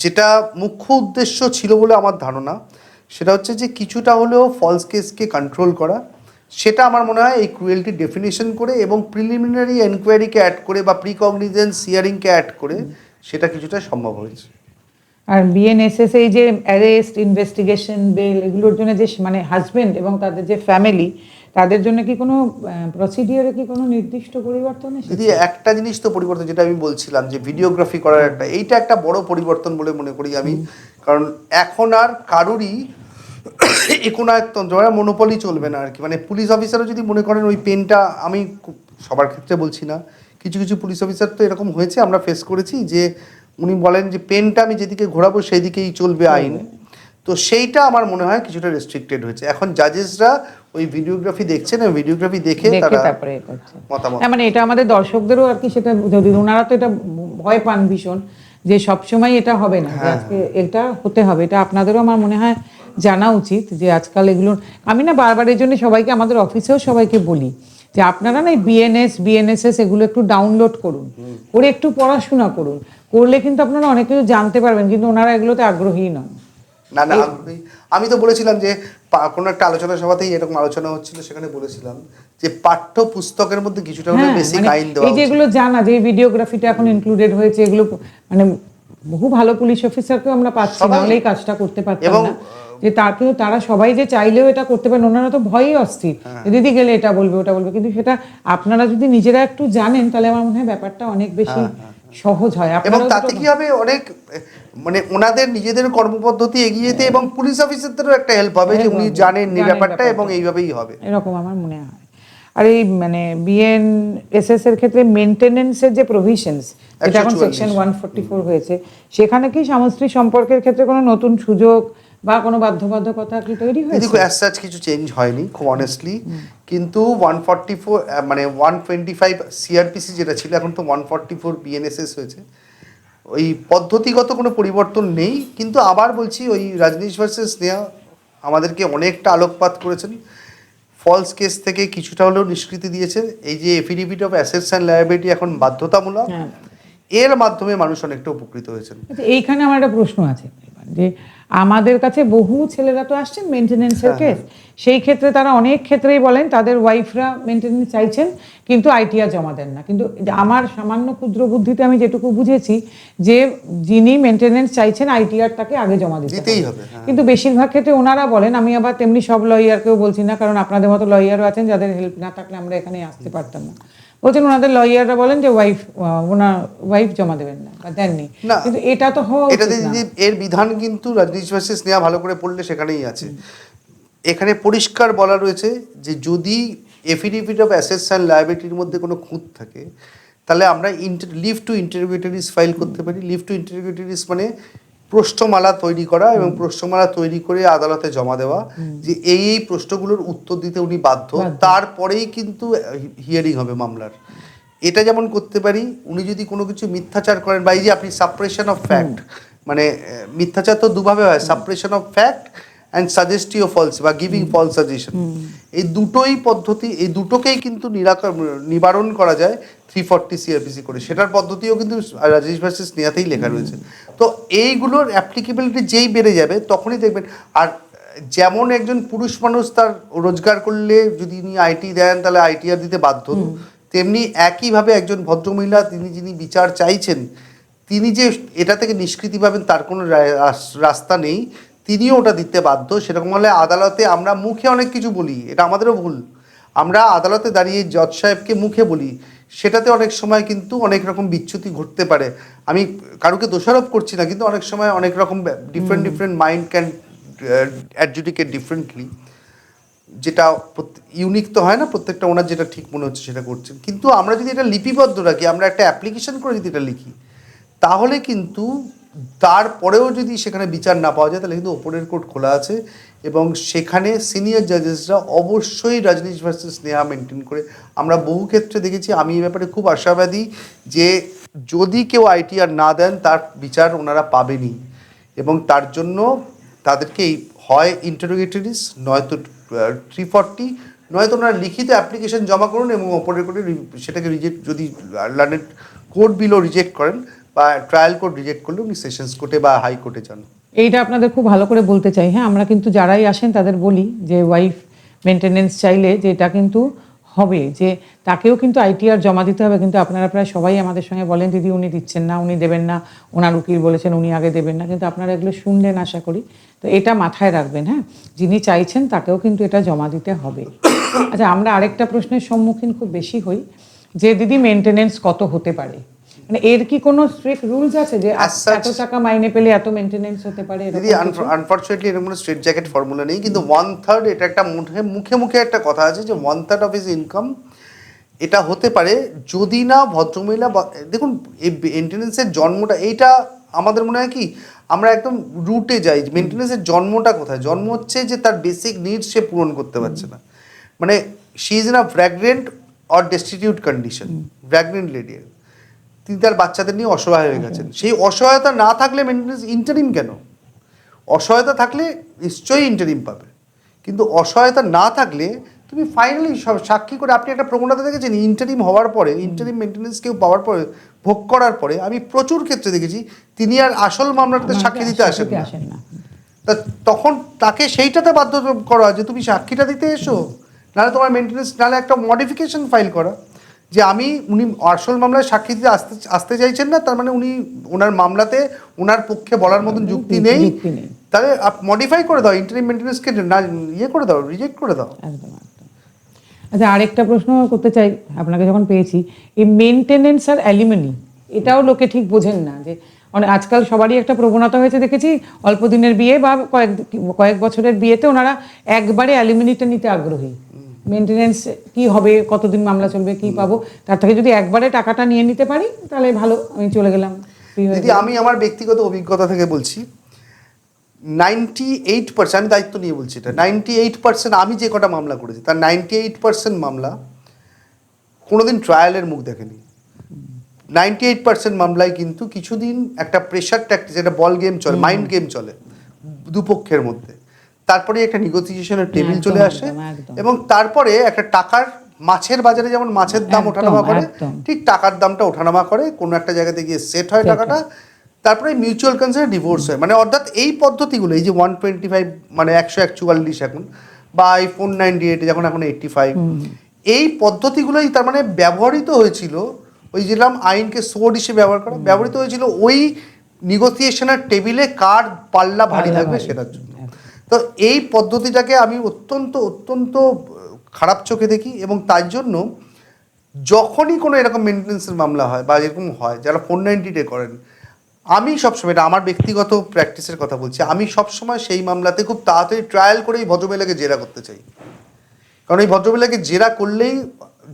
Speaker 2: যেটা মুখ্য উদ্দেশ্য ছিল বলে আমার ধারণা, সেটা হচ্ছে যে কিছুটা হলেও ফলস কেসকে কন্ট্রোল করা। সেটা আমার মনে হয় এই ক্রুয়েলটি ডেফিনেশন করে এবং প্রিলিমিনারি এনকোয়ারিকে অ্যাড করে বা প্রিকগনিজেন্স হিয়ারিংকে অ্যাড করে সেটা কিছুটা সম্ভব হয়েছে।
Speaker 1: আর বিএনএসএস এই যে অ্যারেস্ট, ইনভেস্টিগেশন, বেল, এগুলোর জন্য যে মানে হাজবেন্ড এবং তাদের যে ফ্যামিলি, তাদের জন্য কি কোনো প্রসিডিওরে কি কোনো নির্দিষ্ট পরিবর্তন এসেছে?
Speaker 2: দিদি একটা জিনিস তো পরিবর্তন, যেটা আমি বলছিলাম যে ভিডিওগ্রাফি করার এইটা একটা বড় পরিবর্তন বলে মনে করি আমি। কারণ এখন আর কারুরই একনায়কতন্ত্র, মনোপলি চলবে না আর কি। মানে পুলিশ অফিসারও যদি মনে করেন ওই পেনটা, আমি সবার ক্ষেত্রে বলছি না, কিছু কিছু পুলিশ অফিসার তো এরকম হয়েছে, আমরা ফেস করেছি, যে উনি বলেন যে পেনটা আমি যেদিকে ঘোরাবো সেই দিকেই চলবে আইন। তো সেইটা আমার মনে হয় কিছুটা রেস্ট্রিক্টেড হয়েছে। এখন জাজেসরা ওই ভিডিওগ্রাফি দেখছেন, ভিডিওগ্রাফি দেখে তারপরে মতামত,
Speaker 1: মানে এটা আমাদের দর্শকদেরও আর কি, সেটা যদি ওনারা তো এটা ভয় পান ভীষণ যে সবসময় এটা হবে না, আজকে এটা হতে হবে, এটা আপনাদেরও আমার মনে হয় জানা উচিত যে আজকাল এগুলো, আমি না বারবার এই জন্য সবাইকে, আমাদের অফিসেও সবাইকে বলি যে আপনারা না বিএনএসএস এগুলো একটু ডাউনলোড করুন, করে একটু পড়াশোনা করুন, করলে কিন্তু আপনারা অনেক কিছু জানতে পারবেন, কিন্তু ওনারা এগুলোতে আগ্রহী নন।
Speaker 2: না আমি তো বলেছিলাম যে কোনো একটা আলোচনা সভাতেই এরকম আলোচনা হচ্ছিল, সেখানে বলেছিলাম যে পাঠ্য পুস্তকের মধ্যে কিছুটা হলে বেসিক আইন দেওয়া উচিত। এই
Speaker 1: যেগুলো জানা, যে ভিডিওগ্রাফিটা এখন ইনক্লুডেড হয়েছে, এগুলো মানে বহু ভালো পুলিশ অফিসারকেও আমরা পাচ্ছি, নাহলে এই কাজটা করতে পারতাম না। যে কিন্তু তারা সবাই যে চাইলেও এটা করতে পারেন, ওনারা তো ভয়ই অস্থির, দিদি গেলে এটা বলবে ওটা বলবে, কিন্তু সেটা আপনারা যদি নিজেরা একটু জানেন তাহলে আমার মনে হয় ব্যাপারটা অনেক বেশি সহজ হয়।
Speaker 2: এবং তাতে কি হবে, অনেক মানে ওনাদের নিজেদের কর্মপদ্ধতি এগিয়ে যেতে এবং পুলিশ অফিসারদেরও একটা হেল্প হবে যে উনি জানেন এই ব্যাপারটা এবং এইভাবেই হবে,
Speaker 1: এরকম আমার মনে হয়। আর এই মানে বিএনএসএস এর ক্ষেত্রে মেইনটেনেন্সের যে প্রভিশনস, যেটা এখন সেকশন 144 হয়েছে, সেখানে কি স্বামী স্ত্রী সম্পর্কের ক্ষেত্রে কোনো নতুন সুযোগ বা কোনো বাধ্যবাধকতা কি তৈরি হয়েছে?
Speaker 2: দেখো অ্যাজ সাচ কিছু চেঞ্জ হয়নি খুব অনেস্টলি, কিন্তু 144 মানে 125 সিআরপিসি যেটা ছিল, এখন তো 144 বিএনএসএস হয়েছে। ওই পদ্ধতিগত কোনো পরিবর্তন নেই, কিন্তু আবার বলছি ওই রজনীশ ভার্সেস স্নেহা আমাদেরকে অনেকটা আলোকপাত করেছেন, ফলস কেস থেকে কিছুটা হলেও নিষ্কৃতি দিয়েছে। এই যে affidavit of assets and liability এখন বাধ্যতামূলক, এর মাধ্যমে মানুষ অনেকটা উপকৃত হয়েছেন।
Speaker 1: আচ্ছা, এইখানে আমার একটা প্রশ্ন আছে যে আমাদের কাছে বহু ছেলেরা তো আসছেন মেনটেনেন্সের কেস, সেই ক্ষেত্রে তারা অনেক ক্ষেত্রেই বলেন তাদের ওয়াইফরা মেনটেনেন্স চাইছেন কিন্তু আইটিআর জমা দেন না। কিন্তু আমার সামান্য ক্ষুদ্র বুদ্ধিতে আমি যেটুকু বুঝেছি যে যিনি মেনটেনেন্স চাইছেন আইটিআর তাকে আগে জমা দিতেই হবে। কিন্তু বেশিরভাগ ক্ষেত্রে ওনারা বলেন, আমি আবার তেমনি সব লয়ারকেও বলছি না, কারণ আপনাদের মতো লয়ারও আছেন যাদের হেল্প না থাকলে আমরা এখানে আসতে পারতাম না, বলছেন ওনাদের লয়াররা বলেন যে ওনার ওয়াইফ জমা দেবেন না বা দেননি। কিন্তু এটা তো
Speaker 2: এর বিধান কিন্তু রজনীশ ভার্সেস স্নেহা ভালো করে পড়লে সেখানেই আছে। এখানে পরিষ্কার বলা রয়েছে যে যদি এফিডেভিট অফ অ্যাসেটস অ্যান্ড লায়াবিলিটির মধ্যে কোনো খুঁত থাকে তাহলে আমরা লিভ টু ইন্টারোগেটরিজ ফাইল করতে পারি। লিভ টু ইন্টারোগেটরিজ মানে প্রশ্নমালা তৈরি করা এবং প্রশ্নমালা তৈরি করে আদালতে জমা দেওয়া যে এই প্রশ্নগুলোর উত্তর দিতে উনি বাধ্য, তারপরেই কিন্তু হিয়ারিং হবে মামলার। এটা যেমন করতে পারি, উনি যদি কোনো কিছু মিথ্যাচার করেন বা এই যে আপনি সাপ্রেশন অফ ফ্যাক্ট, মানে মিথ্যাচার তো দুভাবে হয়, suppression of fact and suggestive false বা গিভিং ফলস সাজেশন, এই দুটোই পদ্ধতি, এই দুটোকেই কিন্তু নিবারণ করা যায় 340 সিআরপিসি করে। সেটার পদ্ধতিও কিন্তু রজনীশ ভার্সেস স্নেহাতেই লেখা রয়েছে। তো এইগুলোর অ্যাপ্লিকেবিলিটি যেই বেড়ে যাবে তখনই দেখবেন। আর যেমন একজন পুরুষ মানুষ তার রোজগার করলে যদি উনি আইটি দেন তাহলে আইটিআর দিতে বাধ্য, তেমনি একইভাবে একজন ভদ্রমহিলা যিনি বিচার চাইছেন তিনি যে এটা থেকে নিষ্কৃতি পাবেন তার কোনো রাস্তা নেই, তিনিও ওটা দিতে বাধ্য। সেরকম হলে আদালতে আমরা মুখে অনেক কিছু বলি, এটা আমাদেরও ভুল, আমরা আদালতে দাঁড়িয়ে জজ সাহেবকে মুখে বলি, সেটাতে অনেক সময় কিন্তু অনেক রকম বিচ্যুতি ঘটতে পারে। আমি কারুকে দোষারোপ করছি না, কিন্তু অনেক সময় অনেক রকম different mind can adjudicate differently, যেটা ইউনিক তো হয় না, প্রত্যেকটা ওনার যেটা ঠিক মনে হচ্ছে সেটা করছেন। কিন্তু আমরা যদি এটা লিপিবদ্ধ রাখি, আমরা একটা অ্যাপ্লিকেশন করে যদি এটা লিখি, তাহলে কিন্তু তারপরেও যদি সেখানে বিচার না পাওয়া যায় তাহলে কিন্তু ওপরের কোর্ট খোলা আছে এবং সেখানে সিনিয়র জাজেসরা অবশ্যই রজনীশ ভার্সেস স্নেহা মেনটেন করে। আমরা বহু ক্ষেত্রে দেখেছি, আমি এই ব্যাপারে খুব আশাবাদী যে যদি কেউ আইটিআর না দেন তার বিচার ওনারা পাবেনই, এবং তার জন্য তাদেরকে হয় ইন্টারোগেটরিজ, নয়তো 340, নয়তো ওনারা লিখিত অ্যাপ্লিকেশন জমা করুন এবং ওপরের কোর্টে সেটাকে রিজেক্ট, যদি লার্নেড কোর্ট বিলও রিজেক্ট করেন বা ট্রায়াল কোর্ট রিজেক্ট করলে উনি সেশনস কোর্টে বা হাইকোর্টে যান।
Speaker 1: এইটা আপনাদের খুব ভালো করে বলতে চাই। হ্যাঁ, আমরা কিন্তু যারাই আসেন তাদের বলি যে ওয়াইফ মেনটেনেন্স চাইলে যে এটা কিন্তু হবে, যে তাকেও কিন্তু আইটিআর জমা দিতে হবে। কিন্তু আপনারা প্রায় সবাই আমাদের সঙ্গে বলেন দিদি উনি দিচ্ছেন না, উনি দেবেন না, ওনার উকিল বলেছেন উনি আগে দেবেন না, কিন্তু আপনারা এগুলো শুনলেন আশা করি। তো এটা মাথায় রাখবেন, হ্যাঁ, যিনি চাইছেন তাকেও কিন্তু এটা জমা দিতে হবে। আচ্ছা, আমরা আরেকটা প্রশ্নের সম্মুখীন খুব বেশি হই যে দিদি মেনটেনেন্স কত হতে পারে, মানে এর কি কোনো স্ট্রিক্ট রুলস আছে যে এত টাকা মাইনে পেলে এত মেনটেনেন্স হতে পারে?
Speaker 2: দিদি আনফরচুনেটলি এরকম কোনো স্ট্রেট জ্যাকেট ফর্মুলা নেই, কিন্তু 1/3, এটা একটা মুখে মুখে একটা কথা আছে যে 1/3 অফ হিজ ইনকাম এটা হতে পারে যদি না ভদ্রমহিলা। দেখুন, এই মেনটেনেন্সের জন্মটা, এইটা আমাদের মনে হয় কি আমরা একদম রুটে যাই। মেনটেনেন্সের জন্মটা কোথায়? জন্ম হচ্ছে যে তার বেসিক নিডস সে পূরণ করতে পারছে না, মানে she is in a vagrant or destitute condition. Vagrant lady, তিনি তার বাচ্চাদের নিয়ে অসহায় হয়ে গেছেন। সেই অসহায়তা না থাকলে মেনটেনেন্স ইন্টারিম কেন? অসহায়তা থাকলে নিশ্চয়ই ইন্টারিম পাবে, কিন্তু অসহায়তা না থাকলে তুমি ফাইনালি সাক্ষী করে, আপনি একটা প্রবণতা দেখেছেন ইন্টারিম হওয়ার পরে, ইন্টারিম মেনটেনেন্স কেউ পাওয়ার পরে, ভোগ করার পরে, আমি প্রচুর ক্ষেত্রে দেখেছি তিনি আর আসল মামলাটাতে সাক্ষী দিতে আসেন না। তা তখন তাকে সেইটাতে বাধ্য করা যে তুমি সাক্ষীটা দিতে এসো, নাহলে তোমার মেনটেনেন্স, নাহলে একটা মডিফিকেশন ফাইল করা যে উনি আসল মামলায় সাক্ষী দিতে আসতে চাইছেন না, তার মানে উনি ওনার মামলাতে ওনার পক্ষে বলার মতন যুক্তি নেই, তাহলে মডিফাই করে দাও, ইন্টারিম মেনটেনেন্সকে না করে দাও, রিজেক্ট করে দাও।
Speaker 1: আচ্ছা, আরেকটা প্রশ্ন করতে চাই আপনাকে যখন পেয়েছি, এই মেনটেনেন্স আর অ্যালিমনি, এটাও লোকে ঠিক বোঝেন না। যে আজকাল সবারই একটা প্রবণতা হয়েছে দেখেছি, অল্প দিনের বিয়ে বা কয়েক বছরের বিয়েতে ওনারা একবারে অ্যালিমনিটা নিতে আগ্রহী। মেনটেনেন্স কি হবে, কতদিন মামলা চলবে, কি পাবো, তার থেকে যদি একবারে টাকাটা নিয়ে নিতে পারি তাহলে ভালো, আমি চলে গেলাম।
Speaker 2: দিদি, আমি আমার ব্যক্তিগত অভিজ্ঞতা থেকে বলছি, 98%, আমি দায়িত্ব নিয়ে বলছি এটা, 98% আমি যে কটা মামলা করেছি তার 98% মামলা কোনোদিন ট্রায়ালের মুখ দেখেনি। 98% মামলায় কিন্তু কিছুদিন একটা প্রেশার ট্যাকটিস, একটা বল গেম চলে, মাইন্ড গেম চলে দুপক্ষের মধ্যে। তারপরে একটা নেগোসিয়েশনের টেবিল
Speaker 1: একদম,
Speaker 2: চলে আসে,
Speaker 1: একদম, একদম।
Speaker 2: এবং তারপরে একটা টাকার, মাছের বাজারে যেমন মাছের দাম
Speaker 1: একদম,
Speaker 2: ওঠানামা করে,
Speaker 1: একদম।
Speaker 2: ঠিক টাকার দামটা ওঠানামা করে, কোনো একটা জায়গাতে গিয়ে সেট হয়
Speaker 1: Set
Speaker 2: টাকাটা, তারপরে মিউচুয়াল কনসেন্টে ডিভোর্স হয়। মানে অর্থাৎ এই পদ্ধতিগুলো, এই যে 125 মানে 141 এখন, বা এই 498 যখন এখন 85, এই পদ্ধতিগুলোই তার মানে ব্যবহৃত হয়েছিল, ওই যেরকম আইনকে সোর্ড হিসেবে ব্যবহৃত হয়েছিল ওই নেগোসিয়েশনের টেবিলে কার পাল্লা ভারী থাকবে সেটার জন্য। তো এই পদ্ধতিটাকে আমি অত্যন্ত অত্যন্ত খারাপ চোখে দেখি, এবং তার জন্য যখনই কোনো এরকম মেনটেন্যান্সের মামলা হয় বা এরকম হয়, যারা 490 করেন, আমি সবসময়, এটা আমার ব্যক্তিগত প্র্যাকটিসের কথা বলছি, আমি সবসময় সেই মামলাতে খুব তাড়াতাড়ি ট্রায়াল করে এই ভদ্রমহিলাকে জেরা করতে চাই। কারণ এই ভদ্রমহিলাকে জেরা করলেই,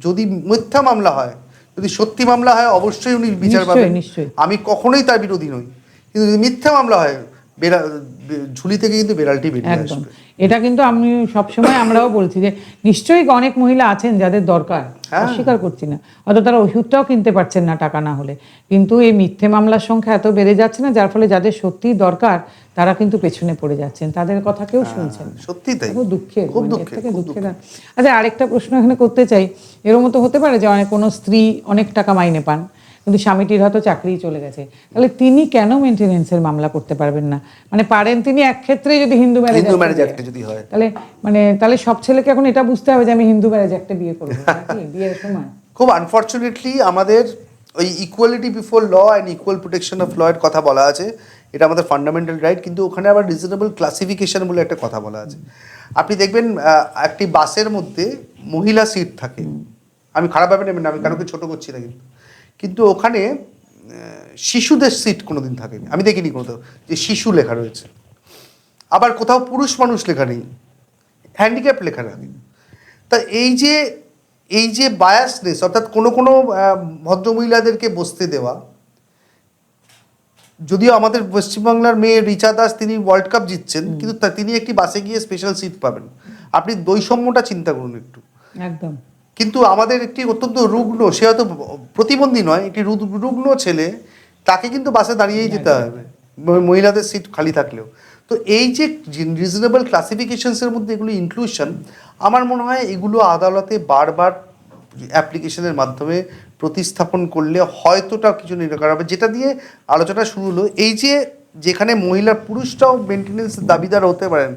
Speaker 2: যদি মিথ্যা মামলা হয়, যদি সত্যি মামলা হয়, অবশ্যই উনি বিচার পাবেন,
Speaker 1: নিশ্চয়ই।
Speaker 2: আমি কখনোই তার বিরোধী নই। কিন্তু যদি মিথ্যা মামলা হয়, ঝুলি থেকে কিন্তু বেড়ালটি বেরিয়ে
Speaker 1: একদম,
Speaker 2: আসবে।
Speaker 1: এটা কিন্তু আমি সবসময় আমরাও বলছি যে নিশ্চয়ই অনেক মহিলা আছেন যাদের দরকার, অস্বীকার করছি না, হয়তো তারা ওষুধটাও কিনতে পারছেন না টাকা না হলে, কিন্তু এই মিথ্যে মামলার সংখ্যা এত বেড়ে যাচ্ছে না, যার ফলে যাদের সত্যিই দরকার তারা কিন্তু পেছনে পড়ে যাচ্ছেন, তাদের কথা কেউ শুনছেন না।
Speaker 2: সত্যি তাই,
Speaker 1: খুব দুঃখের,
Speaker 2: খুব
Speaker 1: মানে এর
Speaker 2: দুঃখের,
Speaker 1: থেকে
Speaker 2: খুব
Speaker 1: দুঃখের। আচ্ছা, আরেকটা প্রশ্ন এখানে করতে চাই, এর মতো হতে পারে যে অনেক কোনো স্ত্রী অনেক টাকা মাইনে পান, কিন্তু স্বামীটির হয়তো চাকরিই চলে গেছে, তাহলে তিনি কেন মেনটেনেন্সের মামলা করতে পারবেন না? মানে পারেন তিনি এক ক্ষেত্রে, যদি হিন্দু ম্যারেজ
Speaker 2: অ্যাক্টে যদি হয়,
Speaker 1: তাহলে সব ছেলেকে এখন এটা বুঝতে হবে যে আমি হিন্দু ম্যারেজ একটা বিয়ে করবো নাকি বিয়ের সময়?
Speaker 2: খুব আনফর্চুনেটলি আমাদের ওই equality before law and equal protection of law এর কথা বলা আছে, এটা আমাদের ফান্ডামেন্টাল রাইট, কিন্তু ওখানে আবার রিজনেবল ক্লাসিফিকেশন বলে একটা কথা বলা আছে। আপনি দেখবেন একটি বাসের মধ্যে মহিলা সিট থাকে, আমি খারাপভাবে নেবেন না, আমি কারোকে ছোট করছি না, কিন্তু ওখানে শিশুদের সিট কোনোদিন থাকেনি, আমি দেখিনি কোথাও যে শিশু লেখা রয়েছে। আবার কোথাও পুরুষ মানুষ লেখা নেই, হ্যান্ডিক্যাপ লেখা নেই। তা এই যে বায়াসনেস, অর্থাৎ কোনো ভদ্রমহিলাদেরকে বসতে দেওয়া, যদিও আমাদের পশ্চিমবাংলার মেয়ে রিচা দাস, তিনি ওয়ার্ল্ড কাপ জিতছেন, কিন্তু তিনি একটি বাসে গিয়ে স্পেশাল সিট পাবেন। আপনি বৈষম্যটা চিন্তা করুন একটু।
Speaker 1: একদম।
Speaker 2: কিন্তু আমাদের একটি অত্যন্ত রুগ্ন, সে হয়তো প্রতিবন্ধী নয়, একটি রুগ্ন ছেলে, তাকে কিন্তু বাসে দাঁড়িয়েই যেতে হবে মহিলাদের সিট খালি থাকলেও। তো এই যে রিজনেবল ক্লাসিফিকেশনসের মধ্যে এগুলো ইনক্লুশন, আমার মনে হয় এগুলো আদালতে বারবার অ্যাপ্লিকেশনের মাধ্যমে প্রতিস্থাপন করলে হয়তোটা কিছু নিরাকরণ হবে। যেটা দিয়ে আলোচনা শুরু হলো, এই যে যেখানে পুরুষরাও মেনটেনেন্সের দাবিদার হতে পারেন,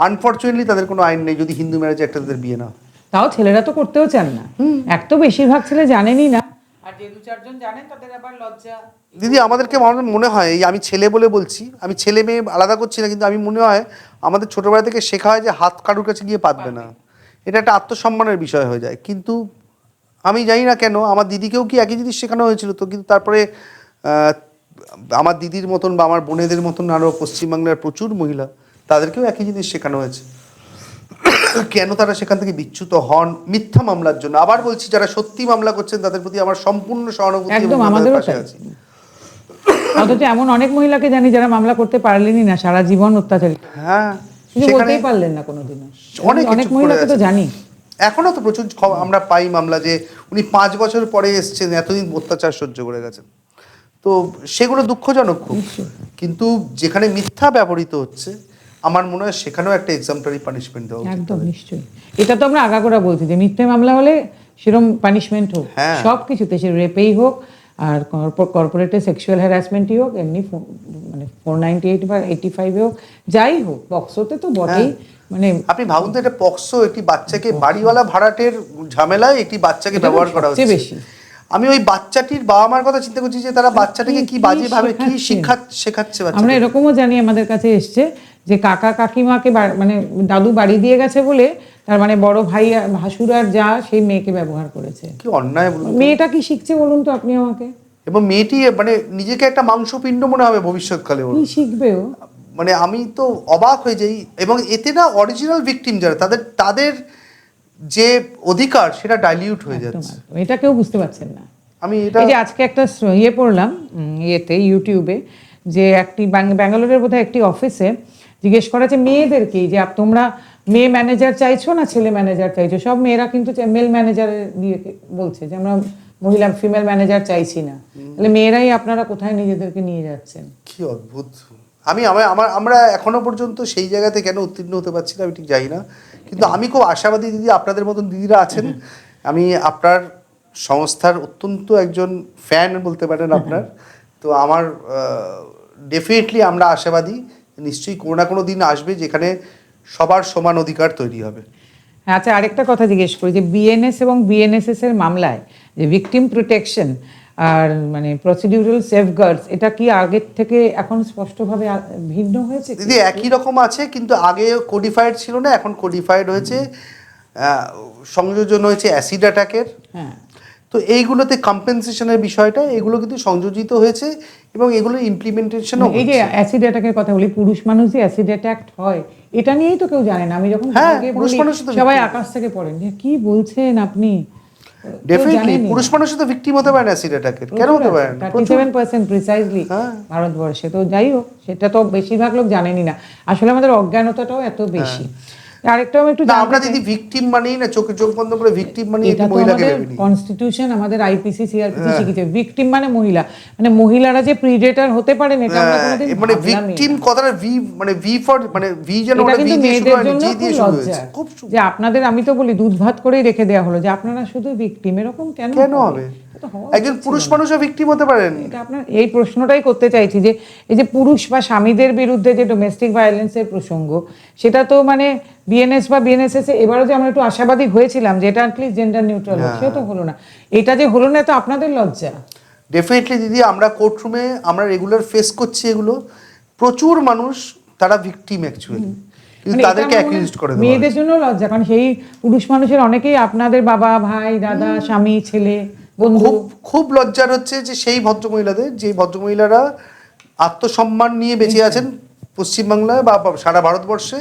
Speaker 2: আনফর্চুনেটলি তাদের কোনো আইন নেই যদি হিন্দু ম্যারেজে একটা তাদের বিয়ে না।
Speaker 1: তাও ছেলেরা তো করতেও চান না, এক তো বেশিরভাগ ছেলে জানেনই না, আর যে দু চারজন জানেন তাদের আবার লজ্জা।
Speaker 2: দিদি, আমাদেরকে মনে হয়, এই আমি ছেলে বলে বলছি, আমি ছেলে মেয়ে আলাদা করছি না, কিন্তু আমি মনে হয় আমাদের ছোটোবেলা থেকে শেখা হয় যে হাত কারুর কাছে গিয়ে পাতবে না, এটা একটা আত্মসম্মানের বিষয় হয়ে যায়। কিন্তু আমি জানি না কেন, আমার দিদিকেও কি একই জিনিস শেখানো হয়েছিল তো, কিন্তু তারপরে আমার দিদির মতন বা আমার বোনেদের মতন আরও পশ্চিমবাংলার প্রচুর মহিলা, তাদেরকেও একই জিনিস শেখানো হয়েছে। কেন তারা সেখান থেকে বিচ্যুত হন? মিথ্যা মামলার জন্য। আবার বলছি, যারা সত্যি মামলা করছেন তাদের প্রতি আমার সম্পূর্ণ সহানুভূতি,
Speaker 1: একদম, আমাদেরও তাই। অথচ এমন অনেক মহিলাকে জানি যারা মামলা করতে পারলেনই না, সারা জীবন অত্যাচারিত,
Speaker 2: হ্যাঁ,
Speaker 1: বলতেই পারলেন না কোনোদিনও। অনেক
Speaker 2: কিছু
Speaker 1: মহিলাকে তো জানি,
Speaker 2: এখনো তো প্রচুর আমরা পাই মামলা যে উনি 5 বছর পরে এসছেন, এতদিন অত্যাচার সহ্য করে গেছেন। তো সেগুলো দুঃখজনক খুব, কিন্তু যেখানে মিথ্যা ব্যবহৃত হচ্ছে, আমার মনে হয় সেখানেও একটা এক্সাম্পলারি পানিশমেন্ট দেওয়া উচিত।
Speaker 1: একদম নিশ্চয়ই। এটা তো আমরা আগাগোড়া বলছি যে মিথ্যে মামলা হলে সেরকম পানিশমেন্ট হোক, সব কিছুতে, সে রেপেই হোক, আর কর্পোরেটে সেক্সুয়াল হ্যারাসমেন্টই হোক, এমনি মানে 498 বা 85 হোক, যাই হোক, পক্সোতে তো বটেই। মানে
Speaker 2: আপনি ভাবুন তো, একটা পক্সো, একটি বাচ্চাকে, বাড়িওয়ালা ভাড়াটের ঝামেলায় একটি বাচ্চাকে ব্যবহার করা হচ্ছে
Speaker 1: বেশি।
Speaker 2: আমি ওই বাচ্চাটির বাবা মার কথা চিন্তা করছি যে তারা বাচ্চাটাকে কি বাজে ভাবে কি শেখাচ্ছে।
Speaker 1: আমরা এরকমও জানি, আমাদের কাছে এসছে যে কাকা কাকিমাকে, মানে দাদু বাড়ি দিয়ে গেছে বলে, তার মানে বড় ভাই ভাসুর আর যা, সেই মেয়েকে ব্যবহার করেছে।
Speaker 2: কি অন্যায় বলুন।
Speaker 1: মেয়েটা কি শিখছে বলুন তো আপনি আমাকে?
Speaker 2: এবং মেয়েটি মানে নিজেকে একটা মাংসপিণ্ড মনে হবে ভবিষ্যৎকালে,
Speaker 1: কি শিখবে ও?
Speaker 2: মানে আমি তো অবাক হয়ে যাই। এবং এতে না অরিজিনাল ভিকটিম যারা, তাদের যে অধিকার, সেটা ডাইলিউট হয়ে যাচ্ছে।
Speaker 1: এটা কেউ বুঝতে পারছেন না।
Speaker 2: আমি এটা,
Speaker 1: এই যে আজকে একটা পড়লাম ইউটিউবে, যে একটি ব্যাঙ্গালোরের বোধহয় একটি অফিসে জিজ্ঞেস করা যে মেয়েদেরকে, যে তোমরা মেয়ে ম্যানেজার চাইছো না ছেলে ম্যানেজার চাইছো, সব মেয়েরা কিন্তু মেল ম্যানেজারের দিয়ে বলছে যে আমরা মহিলা ফিমেল ম্যানেজার চাইছি না, তাহলে মেয়েরাই আপনারা কোথায় নিজেদেরকে নিয়ে যাচ্ছেন?
Speaker 2: কি অদ্ভুত। আমরা এখনো পর্যন্ত সেই জায়গাতে কেন উত্তীর্ণ হতে পারছি না আমি ঠিক জানি না, কিন্তু আমি খুব আশাবাদী দিদি, আপনাদের মতন দিদিরা আছেন, আমি আপনার সংস্থার অত্যন্ত একজন ফ্যান বলতে পারেন আপনার, তো আমার ডেফিনেটলি আমরা আশাবাদী নিশ্চয়ই কোনো না কোনো দিন আসবে যেখানে সবার সমান অধিকার তৈরি হবে।
Speaker 1: হ্যাঁ, আচ্ছা আরেকটা কথা জিজ্ঞেস করি, যে বিএনএস এবং বিএনএসএস এর মামলায় যে ভিকটিম প্রোটেকশন আর মানে প্রসিডিউরাল সেফগার্ডস, এটা কি আগের থেকে এখন স্পষ্টভাবে ভিন্ন হয়েছে?
Speaker 2: দিদি একই রকম আছে, কিন্তু আগে কোডিফাইড ছিল না, এখন কোডিফাইড হয়েছে, সংযোজন হয়েছে অ্যাসিড অ্যাটাকের।
Speaker 1: হ্যাঁ,
Speaker 2: তো এইগুলোতে কম্পেনসেশনের বিষয়টা এগুলো কিন্তু সংযোজিত হয়েছে এবং এগুলোর ইমপ্লিমেন্টেশনও
Speaker 1: এই যে অ্যাসিড অ্যাটাকের কথা বলি, পুরুষ মানুষ যে অ্যাসিড অ্যাটাক হয় এটা নিয়েই তো কেউ জানে না। আমি যখন
Speaker 2: পুরুষ মানুষ তো
Speaker 1: সবাই আকাশ থেকে পড়েন, যে কি বলছেন আপনি,
Speaker 2: ডেফিনেটলি পুরুষ মানুষ তো ভিকটিম হতে পারে না অ্যাসিড অ্যাটাকের, কেন হতে পারে না?
Speaker 1: 37% প্রিসাইজলি ভারতবর্ষে। তো যাই হোক, সেটা তো বেশিরভাগ লোক জানেনই না, আসলে আমাদের অজ্ঞানতাটাও এত বেশি। আরেকটাও আমি একটু
Speaker 2: আমরা যদি ভিকটিম মানেই না, চোখ বন্ধ করে ভিকটিম মানি একটি মহিলাকে ভেবে নিই।
Speaker 1: কনস্টিটিউশন আমাদের আইপিসি সিআরপিসি শিখিয়েছে ভিকটিম মানে মহিলা, মানে মহিলারা যে প্রিডেটর হতে পারেন এটা আমরা কোনোদিন
Speaker 2: মানে ভিকটিম কথাটা ভি মানে ভি ফর মানে ভি যেন
Speaker 1: এটা কিন্তু মেয়েদের জন্য
Speaker 2: জি দিয়ে শুরু
Speaker 1: লজ্জা,
Speaker 2: হয়েছে। খুব
Speaker 1: যে আপনাদের, আমি তো বলি দুধ ভাত করেই রেখে দেওয়া হলো যে আপনারা শুধু ভিকটিম, এরকম কেন
Speaker 2: হবে? একজন পুরুষ মানুষও ভিকটিম হতে পারেন।
Speaker 1: এটা আপনার এই প্রশ্নটাই করতে চাইছি, যে এই যে পুরুষ বা স্বামীদের বিরুদ্ধে যে ডোমেস্টিক ভায়োলেন্সের প্রসঙ্গ, সেটা তো মানে বিএনএস বা বিএনএসএস এবারও যে আমরা একটু আশাবাদী হয়েছিলাম যে এটা অ্যাটলিস্ট জেন্ডার নিউট্রাল হোক, সেটা তো হলো না। এটা যে হলো না, তো আপনাদের লজ্জা।
Speaker 2: ডেফিনেটলি দিদি, আমরা কোর্টরুমে আমরা রেগুলার ফেস করছি এগুলো, প্রচুর মানুষ তারা ভিকটিম অ্যাকচুয়ালি, কিন্তু তাদেরকে অ্যাকিউজড করে দেওয়া হয়।
Speaker 1: মেয়েদের জন্য লজ্জা, কারণ সেই পুরুষ মানুষের অনেকেই আপনাদের বাবা, ভাই, দাদা, স্বামী, ছেলে, বন্ধু।
Speaker 2: খুব লজ্জার হচ্ছে যে সেই ভদ্রমহিলাদের, যে ভদ্রমহিলারা আত্মসম্মান নিয়ে বেঁচে আছেন পশ্চিমবাংলায় বা সারা ভারতবর্ষে,